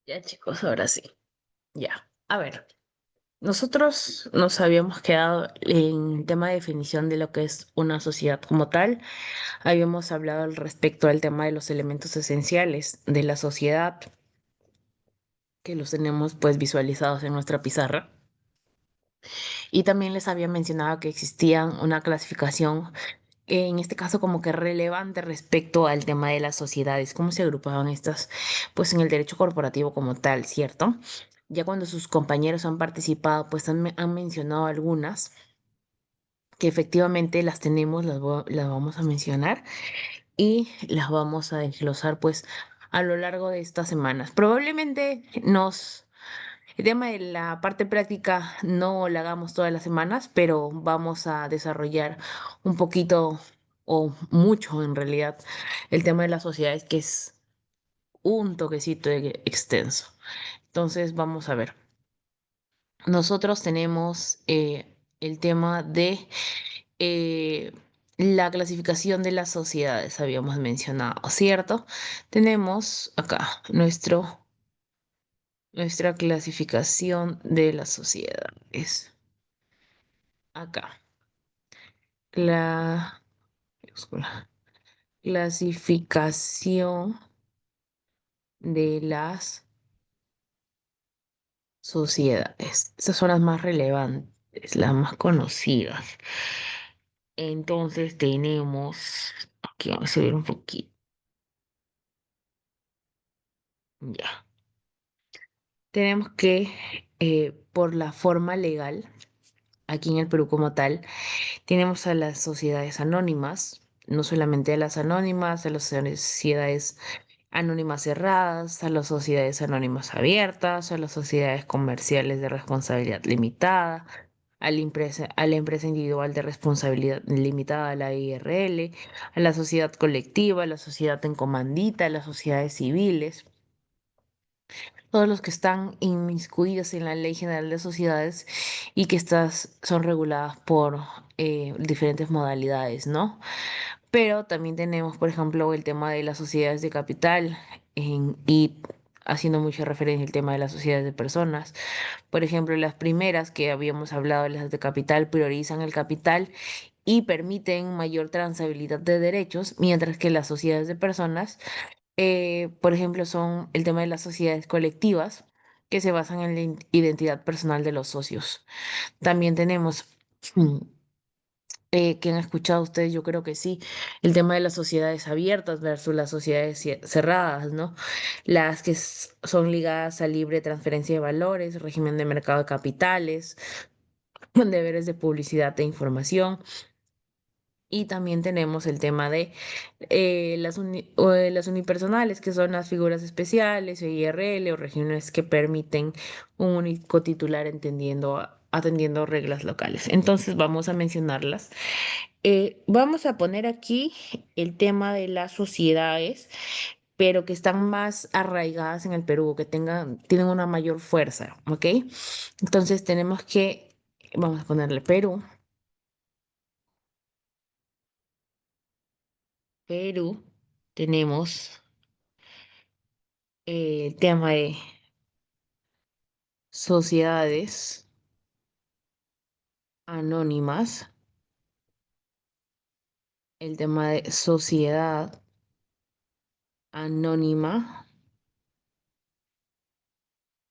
Speaker 1: Ya, chicos, ahora sí. Ya. A ver, nosotros nos habíamos quedado en tema de definición de lo que es una sociedad como tal. Habíamos hablado al respecto del tema de los elementos esenciales de la sociedad, que los tenemos pues visualizados en nuestra pizarra. Y también les había mencionado que existía una clasificación, en este caso como que relevante respecto al tema de las sociedades, cómo se agrupaban estas, pues en el derecho corporativo como tal, ¿cierto? Ya cuando sus compañeros han participado, pues han mencionado algunas que efectivamente las tenemos, las vamos a mencionar y las vamos a desglosar pues a lo largo de estas semanas. Probablemente el tema de la parte práctica no la hagamos todas las semanas, pero vamos a desarrollar un poquito o mucho en realidad el tema de las sociedades, que es un toquecito extenso. Entonces, vamos a ver. Nosotros tenemos el tema de eh, la clasificación de las sociedades, habíamos mencionado, ¿cierto? Tenemos acá nuestra clasificación de las sociedades. Acá. La, minúscula, clasificación de las sociedades. Estas son las más relevantes, las más conocidas. Entonces tenemos, aquí vamos a subir un poquito, ya. Tenemos que, por la forma legal, aquí en el Perú como tal, tenemos a las sociedades anónimas, no solamente a las anónimas, a las sociedades anónimas cerradas, a las sociedades anónimas abiertas, a las sociedades comerciales de responsabilidad limitada, a la empresa individual de responsabilidad limitada, a la IRL, a la sociedad colectiva, a la sociedad en comandita, a las sociedades civiles, todos los que están inmiscuidos en la Ley General de Sociedades y que estas son reguladas por diferentes modalidades, ¿no? Pero también tenemos, por ejemplo, el tema de las sociedades de capital y haciendo mucha referencia al tema de las sociedades de personas. Por ejemplo, las primeras que habíamos hablado, las de capital, priorizan el capital y permiten mayor transabilidad de derechos, mientras que las sociedades de personas, por ejemplo, son el tema de las sociedades colectivas que se basan en la identidad personal de los socios. También tenemos, que han escuchado ustedes, yo creo que sí, el tema de las sociedades abiertas versus las sociedades cerradas, ¿no? Las que son ligadas a libre transferencia de valores, régimen de mercado de capitales, con deberes de publicidad e información. Y también tenemos el tema de las unipersonales, que son las figuras especiales, o IRL, o regiones que permiten un único titular atendiendo reglas locales. Entonces vamos a mencionarlas. Vamos a poner aquí el tema de las sociedades, pero que están más arraigadas en el Perú, que tienen una mayor fuerza, ¿ok? Entonces vamos a ponerle Perú. Perú, tenemos el tema de sociedades anónimas, el tema de sociedad anónima,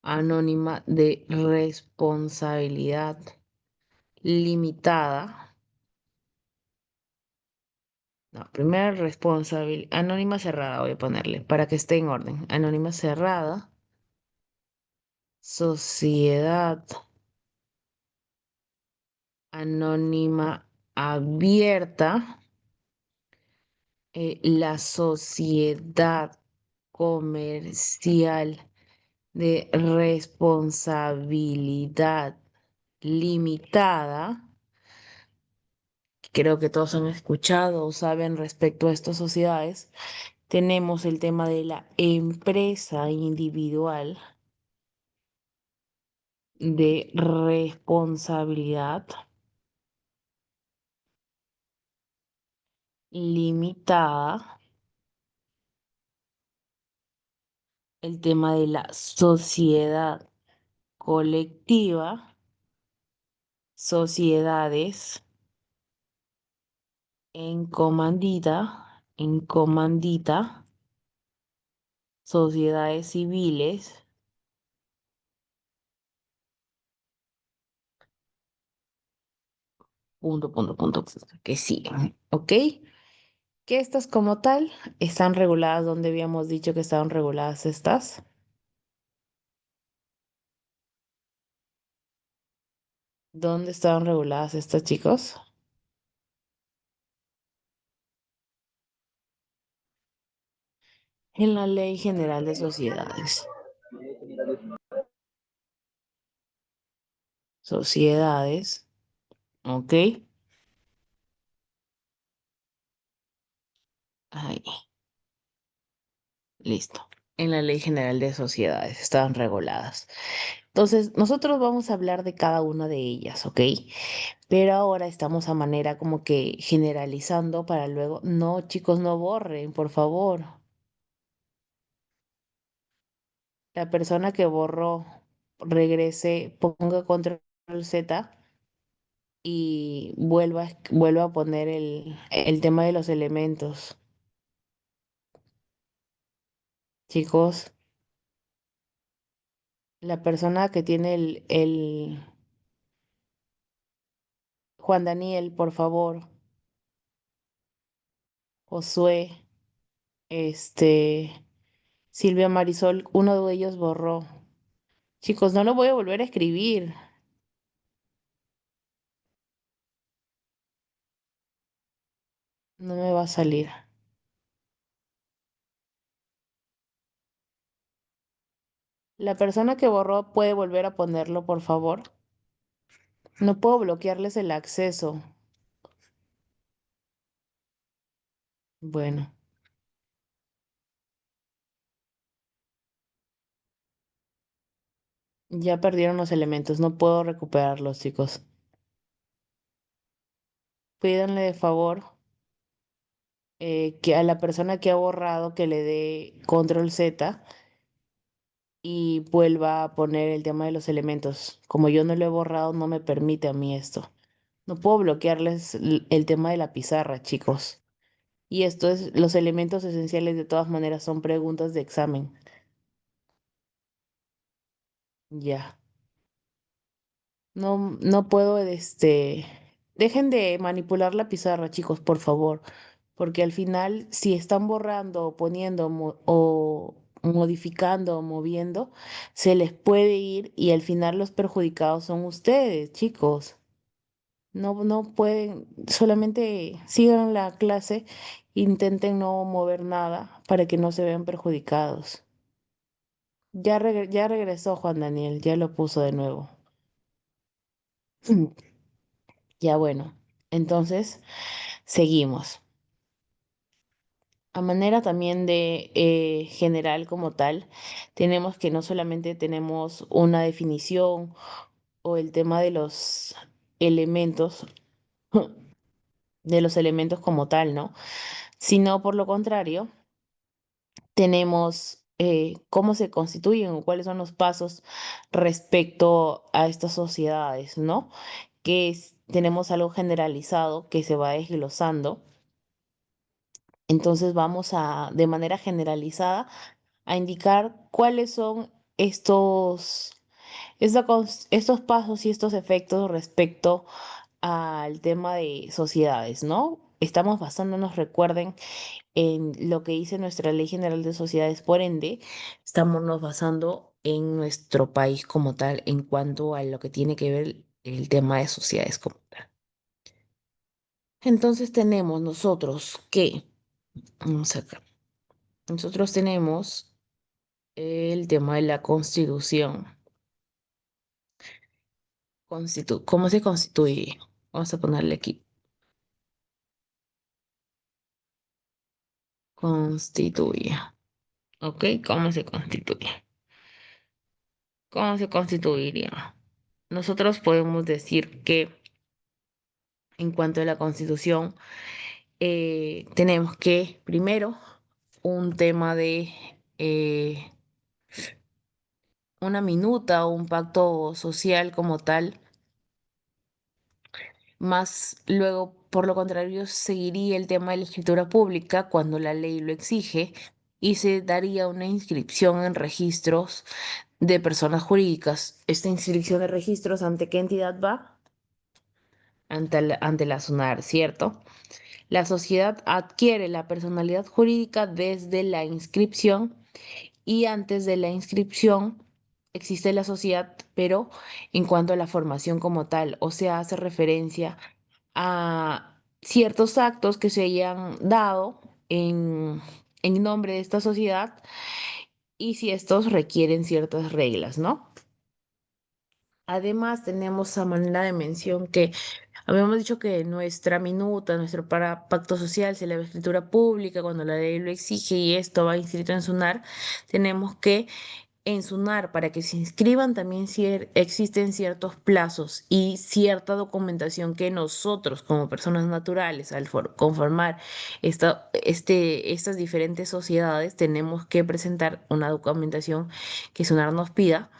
Speaker 1: anónima de responsabilidad limitada. No, primero responsabilidad anónima cerrada voy a ponerle para que esté en orden. Anónima cerrada, sociedad anónima abierta, la sociedad comercial de responsabilidad limitada. Creo que todos han escuchado o saben respecto a estas sociedades. Tenemos el tema de la empresa individual de responsabilidad limitada, el tema de la sociedad colectiva, sociedades en comandita, sociedades civiles, que siguen, ¿ok? Que estas como tal están reguladas donde habíamos dicho que estaban reguladas estas. ¿Dónde estaban reguladas estas, chicos? En la Ley General de Sociedades. Sociedades, ¿ok? Ahí, listo. En la Ley General de Sociedades estaban reguladas. Entonces, nosotros vamos a hablar de cada una de ellas, ¿ok? Pero ahora estamos a manera como que generalizando para luego. No, chicos, no borren, por favor. La persona que borró, regrese, ponga control Z y vuelva a poner el tema de los elementos. Chicos, la persona que tiene Juan Daniel, por favor, Josué, este, Silvia Marisol, uno de ellos borró. Chicos, no lo voy a volver a escribir. No me va a salir. La persona que borró puede volver a ponerlo, por favor. No puedo bloquearles el acceso. Bueno, ya perdieron los elementos. No puedo recuperarlos, chicos. Pídanle de favor que a la persona que ha borrado que le dé control Z y vuelva a poner el tema de los elementos. Como yo no lo he borrado, no me permite a mí esto. No puedo bloquearles el tema de la pizarra, chicos. Y esto es, los elementos esenciales de todas maneras son preguntas de examen. Ya. No, no puedo, dejen de manipular la pizarra, chicos, por favor, porque al final, si están borrando o poniendo o modificando o moviendo, se les puede ir y al final los perjudicados son ustedes, chicos. No, no pueden, solamente sigan la clase, intenten no mover nada para que no se vean perjudicados. Ya regresó Juan Daniel, ya lo puso de nuevo. Ya bueno, entonces seguimos. A manera también de general como tal, tenemos que no solamente tenemos una definición o el tema elementos, de los elementos como tal, ¿no? Sino por lo contrario, tenemos cómo se constituyen o cuáles son los pasos respecto a estas sociedades, ¿no? Tenemos algo generalizado que se va desglosando. Entonces vamos a, de manera generalizada, a indicar cuáles son estos pasos y estos efectos respecto al tema de sociedades, ¿no? Estamos basándonos, recuerden, en lo que dice nuestra Ley General de Sociedades, por ende, estamos nos basando en nuestro país como tal en cuanto a lo que tiene que ver el tema de sociedades como tal. Entonces tenemos nosotros que, vamos acá, nosotros tenemos el tema de la constitución. ¿Cómo se constituye? Vamos a ponerle aquí. Constituye. ¿Ok? ¿Cómo se constituye? ¿Cómo se constituiría? Nosotros podemos decir que en cuanto a la constitución, tenemos que, primero, un tema de una minuta o un pacto social como tal. Más luego, por lo contrario, seguiría el tema de la escritura pública cuando la ley lo exige y se daría una inscripción en registros de personas jurídicas. Esta inscripción de registros, ¿ante qué entidad va? Ante la SUNAR, ¿cierto? La sociedad adquiere la personalidad jurídica desde la inscripción y antes de la inscripción existe la sociedad, pero en cuanto a la formación como tal, o sea, hace referencia a ciertos actos que se hayan dado en nombre de esta sociedad y si estos requieren ciertas reglas, ¿no? Además, tenemos a manera de mención que habíamos dicho que nuestra minuta, nuestro pacto social se eleva a escritura pública cuando la ley lo exige y esto va inscrito en SUNAR. Tenemos que en SUNAR, para que se inscriban, también existen ciertos plazos y cierta documentación que nosotros, como personas naturales, al conformar estas diferentes sociedades, tenemos que presentar una documentación que SUNAR nos pida.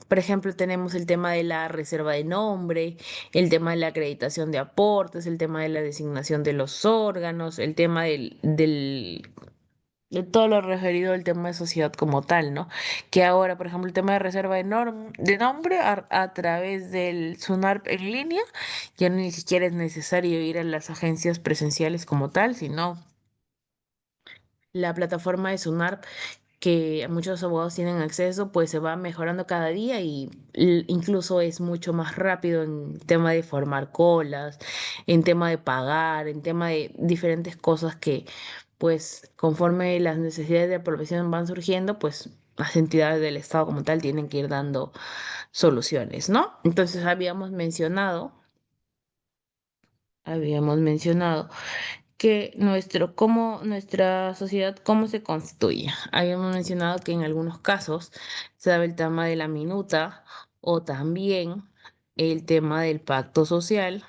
Speaker 1: Por ejemplo, tenemos el tema de la reserva de nombre, el tema de la acreditación de aportes, el tema de la designación de los órganos, el tema de todo lo referido al tema de sociedad como tal, ¿no? Que ahora, por ejemplo, el tema de reserva de nombre a través del SUNARP en línea, ya ni siquiera es necesario ir a las agencias presenciales como tal, sino la plataforma de SUNARP que muchos abogados tienen acceso, pues se va mejorando cada día y incluso es mucho más rápido en tema de formar colas, en tema de pagar, en tema de diferentes cosas que, pues, conforme las necesidades de profesión van surgiendo, pues las entidades del Estado como tal tienen que ir dando soluciones, ¿no? Entonces habíamos mencionado que nuestra sociedad, cómo se constituye. Habíamos mencionado que en algunos casos se daba el tema de la minuta o también el tema del pacto social.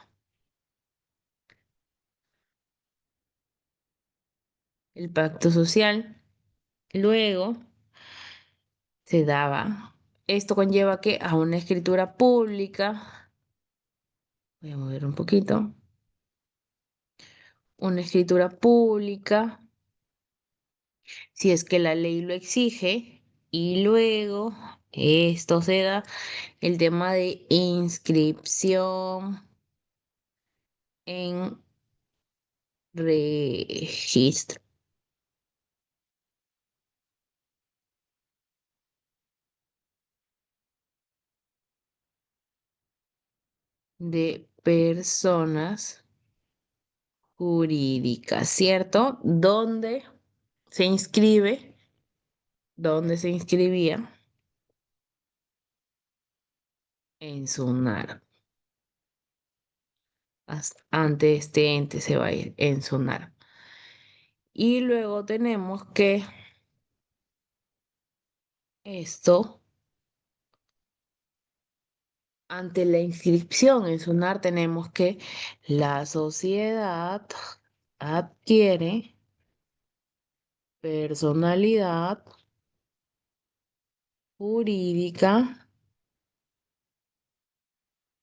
Speaker 1: El pacto social luego se daba. Esto conlleva que a una escritura pública, voy a mover un poquito, una escritura pública, si es que la ley lo exige, y luego esto se da el tema de inscripción en registro de personas jurídicas, ¿cierto? Se inscribe, donde se inscribía en SUNAR. Ante este ente se va a ir en SUNAR. Y luego tenemos que esto, ante la inscripción en SUNAR, tenemos que la sociedad adquiere personalidad jurídica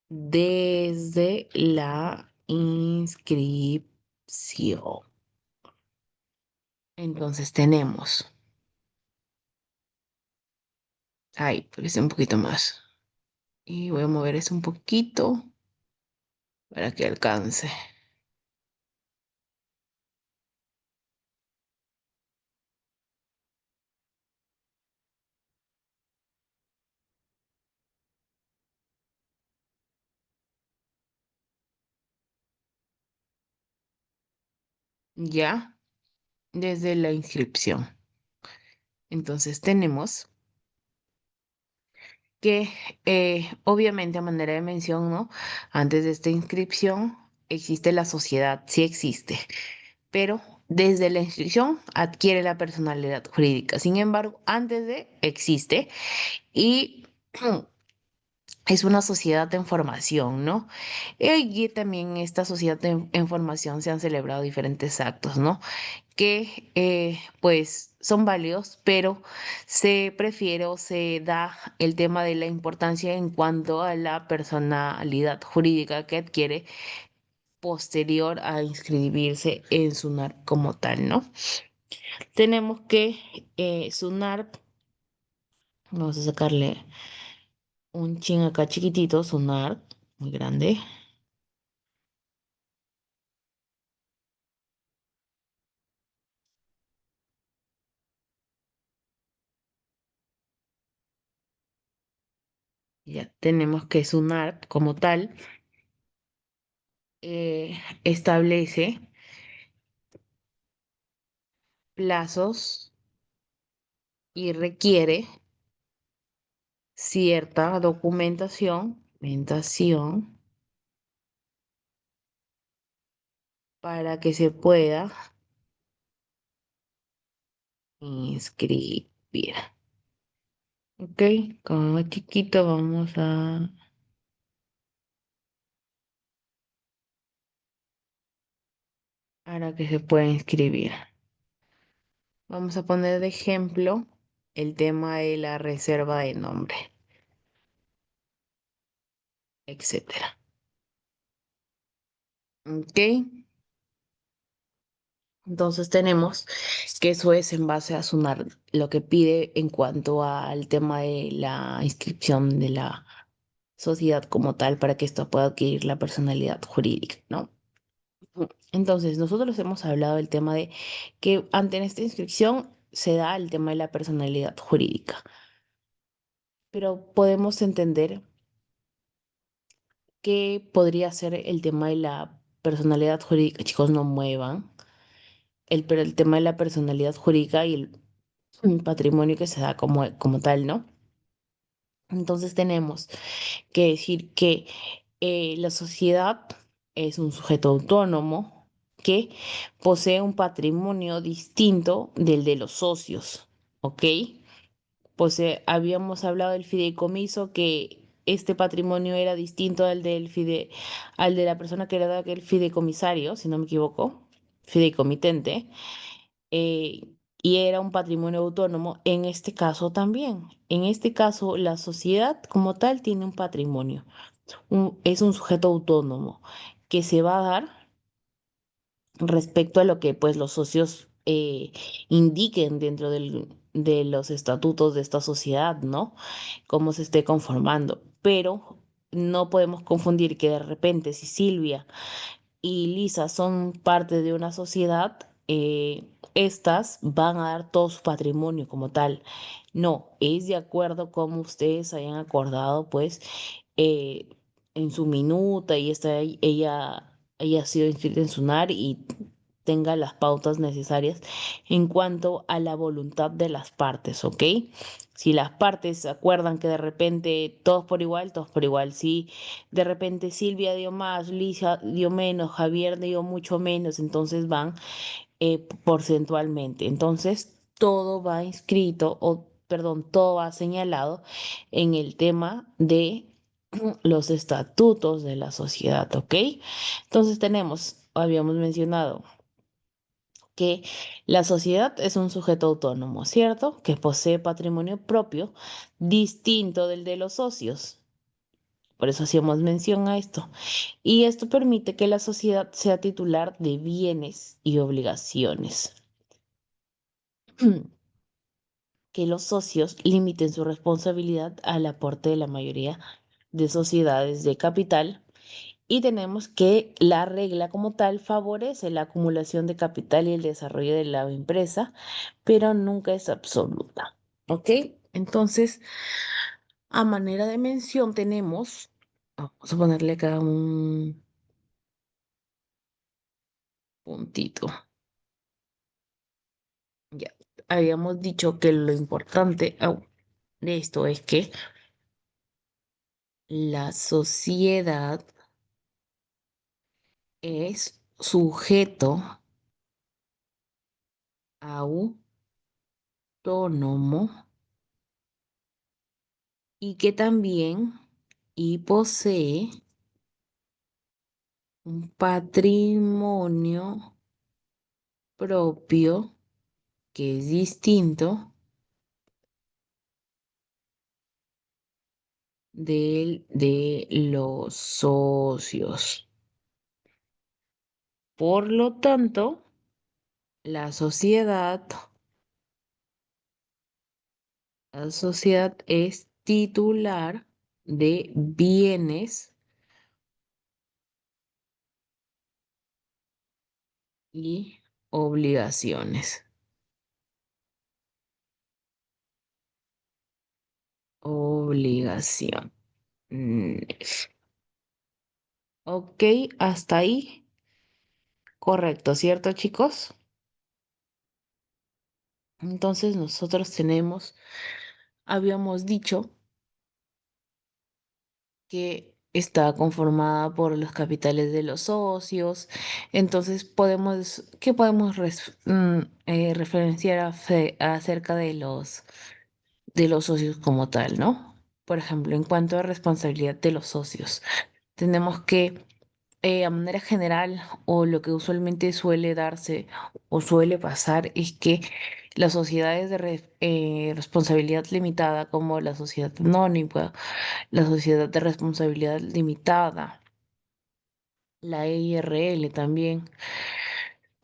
Speaker 1: desde la inscripción. Entonces tenemos, ahí, pues un poquito más. Y voy a mover eso un poquito para que alcance. Ya, desde la inscripción. Entonces tenemos que, obviamente, a manera de mención, ¿no? Antes de esta inscripción existe la sociedad, sí existe, pero desde la inscripción adquiere la personalidad jurídica. Sin embargo, antes de existe y es una sociedad en formación, ¿no? Y también en esta sociedad en formación se han celebrado diferentes actos, ¿no? Que pues son válidos, pero se prefiere o se da el tema de la importancia en cuanto a la personalidad jurídica que adquiere posterior a inscribirse en SUNAR como tal, ¿no? Tenemos que SUNAR, vamos a sacarle un chin acá chiquitito, SUNAR, muy grande. Ya tenemos que SUNAR como tal establece plazos y requiere cierta documentación para que se pueda inscribir. Ok, como es chiquito, vamos a para que se pueda inscribir. Vamos a poner de ejemplo el tema de la reserva de nombre, etcétera. Ok, Entonces tenemos que eso es en base a SUNAR lo que pide en cuanto al tema de la inscripción de la sociedad como tal para que esto pueda adquirir la personalidad jurídica, ¿no? Entonces, nosotros hemos hablado del tema de que ante esta inscripción se da el tema de la personalidad jurídica, pero podemos entender que podría ser el tema de la personalidad jurídica. Chicos, no muevan. Pero el tema de la personalidad jurídica y el patrimonio que se da como tal, ¿no? Entonces tenemos que decir que la sociedad es un sujeto autónomo que posee un patrimonio distinto del de los socios, ¿ok? Pues habíamos hablado del fideicomiso, que este patrimonio era distinto al de la persona que era el fideicomisario, si no me equivoco, fideicomitente, eh, y era un patrimonio autónomo. En este caso también. En este caso, la sociedad como tal tiene un patrimonio, es un sujeto autónomo que se va a dar respecto a lo que pues los socios indiquen dentro de los estatutos de esta sociedad, ¿no? Cómo se esté conformando. Pero no podemos confundir que de repente si Silvia y Lisa son parte de una sociedad, estas van a dar todo su patrimonio como tal. No, es de acuerdo como ustedes hayan acordado, pues, eh, en su minuta y ella ha sido inscrita en SUNAR y tenga las pautas necesarias en cuanto a la voluntad de las partes, ¿ok? Si las partes se acuerdan que de repente todos por igual. Si de repente Silvia dio más, Lisa dio menos, Javier dio mucho menos, entonces van porcentualmente. Entonces todo va inscrito, o perdón, todo va señalado en el tema de los estatutos de la sociedad, ¿ok? Entonces habíamos mencionado que la sociedad es un sujeto autónomo, ¿cierto? Que posee patrimonio propio distinto del de los socios. Por eso hacíamos mención a esto. Y esto permite que la sociedad sea titular de bienes y obligaciones. Que los socios limiten su responsabilidad al aporte de la mayoría de sociedades de capital. Y tenemos que la regla como tal favorece la acumulación de capital y el desarrollo de la empresa, pero nunca es absoluta. ¿Ok? Entonces, a manera de mención tenemos, vamos a ponerle acá un puntito. Ya, habíamos dicho que lo importante de esto es que la sociedad es sujeto autónomo y que también posee un patrimonio propio que es distinto del de los socios. Por lo tanto, la sociedad, la sociedad es titular de bienes y obligaciones. Obligación. Mm, Ok, hasta ahí. Correcto, ¿cierto, chicos? Entonces nosotros habíamos dicho que está conformada por los capitales de los socios. Entonces ¿qué podemos referenciar acerca de los socios como tal, ¿no? Por ejemplo, en cuanto a responsabilidad de los socios, tenemos que, a manera general, o lo que usualmente suele darse o suele pasar, es que las sociedades de responsabilidad limitada, como la sociedad anónima, la sociedad de responsabilidad limitada, la EIRL también,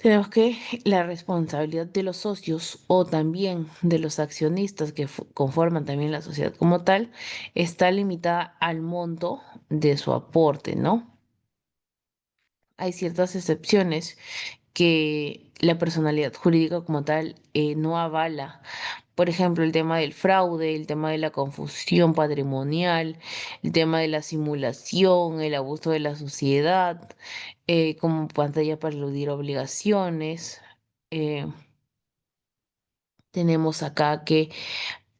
Speaker 1: Tenemos que la responsabilidad de los socios o también de los accionistas que conforman también la sociedad como tal está limitada al monto de su aporte, ¿no? Hay ciertas excepciones que la personalidad jurídica como tal no avala. Por ejemplo, el tema del fraude, el tema de la confusión patrimonial, el tema de la simulación, el abuso de la sociedad, como pantalla para eludir obligaciones. Eh, Tenemos acá que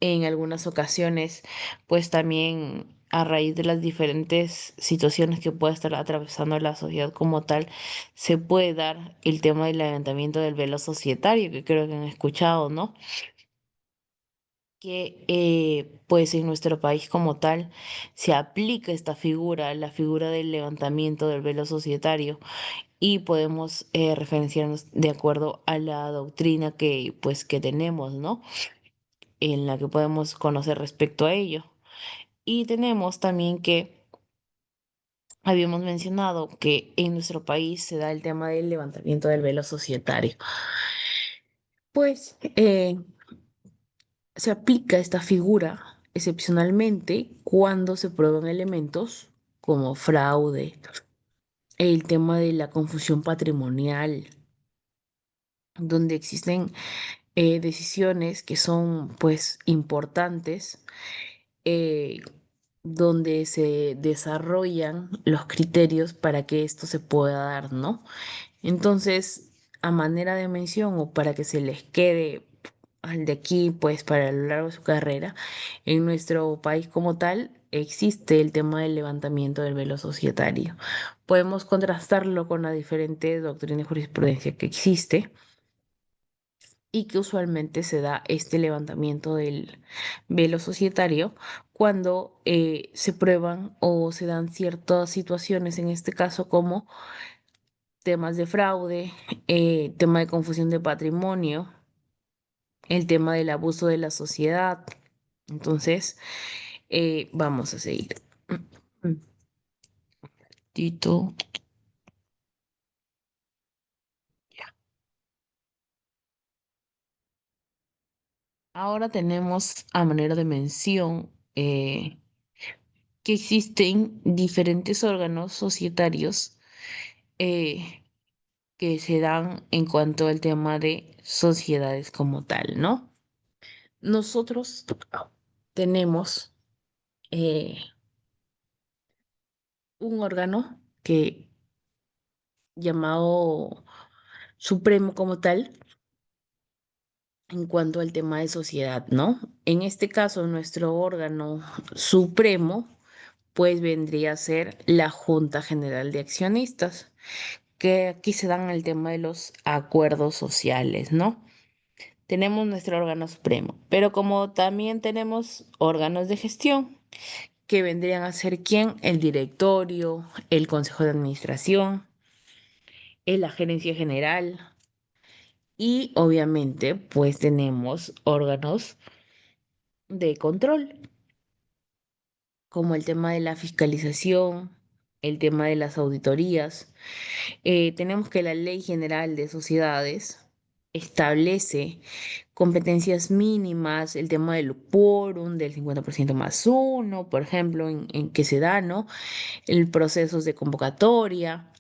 Speaker 1: en algunas ocasiones, pues también a raíz de las diferentes situaciones que puede estar atravesando la sociedad como tal, se puede dar el tema del levantamiento del velo societario, que creo que han escuchado, ¿no? Que pues en nuestro país como tal se aplica esta figura, la figura del levantamiento del velo societario, y podemos referenciarnos de acuerdo a la doctrina que pues que tenemos, ¿no? En la que podemos conocer respecto a ello. Y tenemos también que habíamos mencionado que en nuestro país se da el tema del levantamiento del velo societario. Pues se aplica esta figura excepcionalmente cuando se prueban elementos como fraude, el tema de la confusión patrimonial, donde existen decisiones que son pues importantes, eh, donde se desarrollan los criterios para que esto se pueda dar, ¿no? Entonces, a manera de mención o para que se les quede al de aquí, pues para lo largo de su carrera, en nuestro país como tal existe el tema del levantamiento del velo societario. Podemos contrastarlo con la diferente doctrina y jurisprudencia que existe y que usualmente se da este levantamiento del velo societario cuando se prueban o se dan ciertas situaciones, en este caso como temas de fraude, tema de confusión de patrimonio, el tema del abuso de la sociedad. Entonces, vamos a seguir. Tito. Ahora tenemos a manera de mención que existen diferentes órganos societarios eh, que se dan en cuanto al tema de sociedades como tal, ¿no? Nosotros tenemos eh, un órgano que llamado supremo como tal en cuanto al tema de sociedad, ¿no? En este caso, nuestro órgano supremo, pues vendría a ser la Junta General de Accionistas, que aquí se dan el tema de los acuerdos sociales, ¿no? Tenemos nuestro órgano supremo, pero como también tenemos órganos de gestión, que vendrían a ser quién, el directorio, el consejo de administración, la gerencia general y obviamente pues tenemos órganos de control, como el tema de la fiscalización, el tema de las auditorías. Tenemos que la Ley General de Sociedades establece competencias mínimas, el tema del quórum, del 50% más uno, por ejemplo, en que se da, ¿no? El proceso de convocatoria,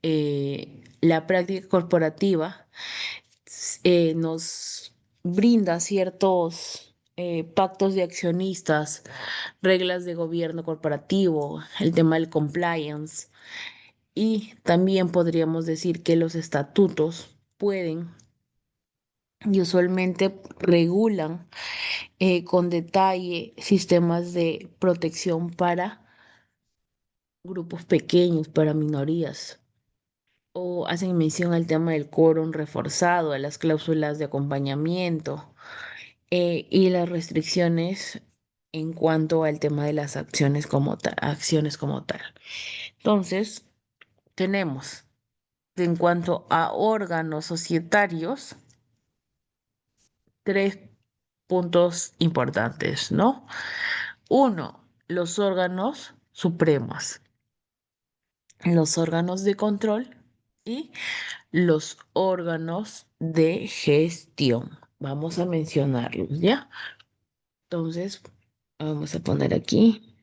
Speaker 1: la práctica corporativa nos brinda ciertos pactos de accionistas, reglas de gobierno corporativo, el tema del compliance y también podríamos decir que los estatutos pueden y usualmente regulan con detalle sistemas de protección para grupos pequeños, para minorías. O hacen mención al tema del quórum reforzado, a las cláusulas de acompañamiento y las restricciones en cuanto al tema de las acciones como acciones como tal. Entonces, tenemos en cuanto a órganos societarios, tres puntos importantes, ¿no? Uno, los órganos supremos, los órganos de control y los órganos de gestión. Vamos a mencionarlos, ¿ya? Entonces, vamos a poner aquí,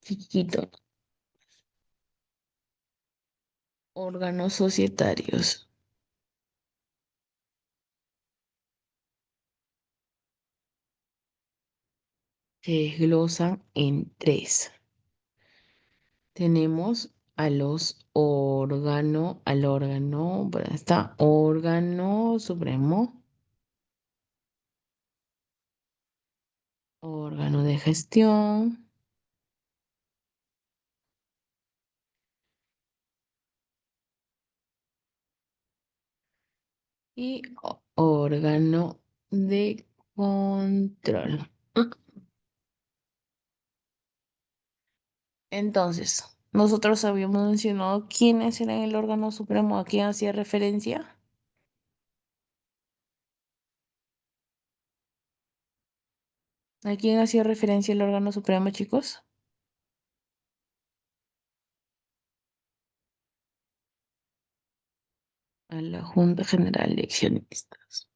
Speaker 1: chiquito, órganos societarios. Se desglosan en tres. Tenemos a los al órgano, bueno, está órgano supremo, órgano de gestión y órgano de control. Entonces, nosotros habíamos mencionado quiénes eran el órgano supremo, a quién hacía referencia. ¿A quién hacía referencia el órgano supremo, chicos? A la Junta General de Accionistas.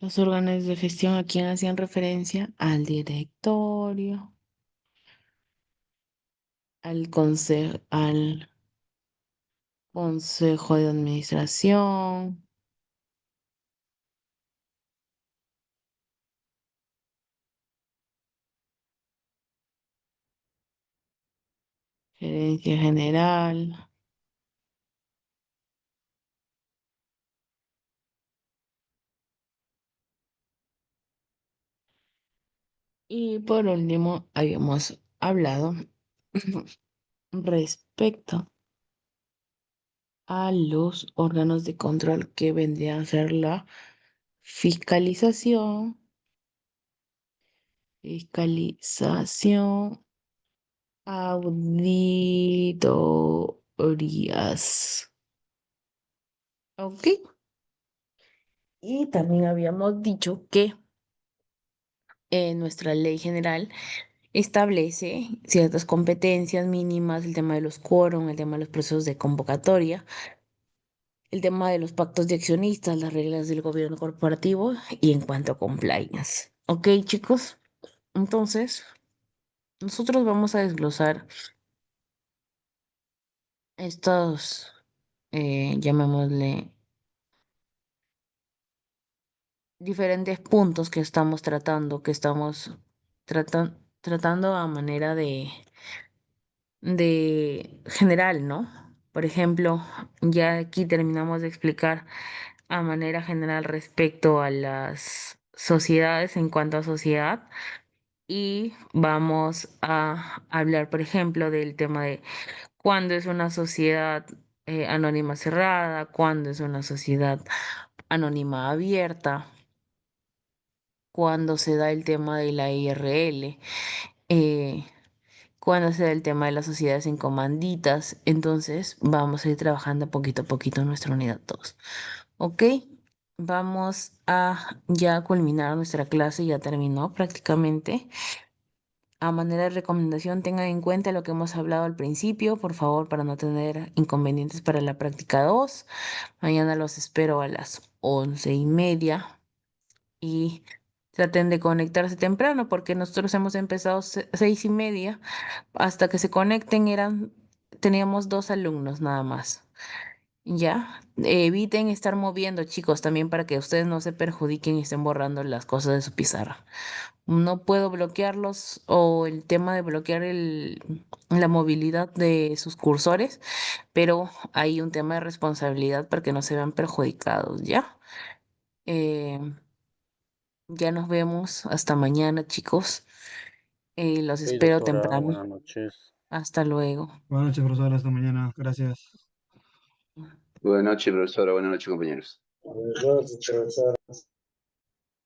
Speaker 1: Los órganos de gestión, ¿a quién hacían referencia? Al directorio, al consejo de administración, gerencia general. Y por último, habíamos hablado respecto a los órganos de control que vendrían a ser la fiscalización, fiscalización, auditorías. ¿Ok? Y también habíamos dicho que nuestra ley general establece ciertas competencias mínimas, el tema de los quórum, el tema de los procesos de convocatoria, el tema de los pactos de accionistas, las reglas del gobierno corporativo y en cuanto a compliance. ¿Ok, chicos? Entonces, nosotros vamos a desglosar estos, llamémosle, diferentes puntos que estamos tratando, tratando a manera de general, ¿no? Por ejemplo, ya aquí terminamos de explicar a manera general respecto a las sociedades en cuanto a sociedad y vamos a hablar, por ejemplo, del tema de cuándo es una sociedad anónima cerrada, cuándo es una sociedad anónima abierta, cuándo se da el tema de la IRL, eh, cuándo se da el tema de las sociedades en comanditas. Entonces, vamos a ir trabajando poquito a poquito en nuestra unidad 2. ¿Ok? Vamos a ya culminar nuestra clase, ya terminó prácticamente. A manera de recomendación, tengan en cuenta lo que hemos hablado al principio, por favor, para no tener inconvenientes para la práctica 2. Mañana los espero a las 11:30 y traten de conectarse temprano porque nosotros hemos empezado 6:30. Hasta que se conecten teníamos 2 alumnos nada más. Ya, eviten estar moviendo, chicos, también para que ustedes no se perjudiquen y estén borrando las cosas de su pizarra. No puedo bloquearlos o el tema de bloquear la movilidad de sus cursores, pero hay un tema de responsabilidad para que no se vean perjudicados, ¿ya? Eh, ya nos vemos. Hasta mañana, chicos. Los
Speaker 4: Ok,
Speaker 1: espero
Speaker 4: doctora,
Speaker 1: temprano.
Speaker 4: buenas noches.
Speaker 1: Hasta luego.
Speaker 9: Buenas noches, profesor. Hasta mañana. Gracias.
Speaker 2: Buenas noches, profesora. Buenas noches, compañeros.
Speaker 7: Buenas noches, profesor.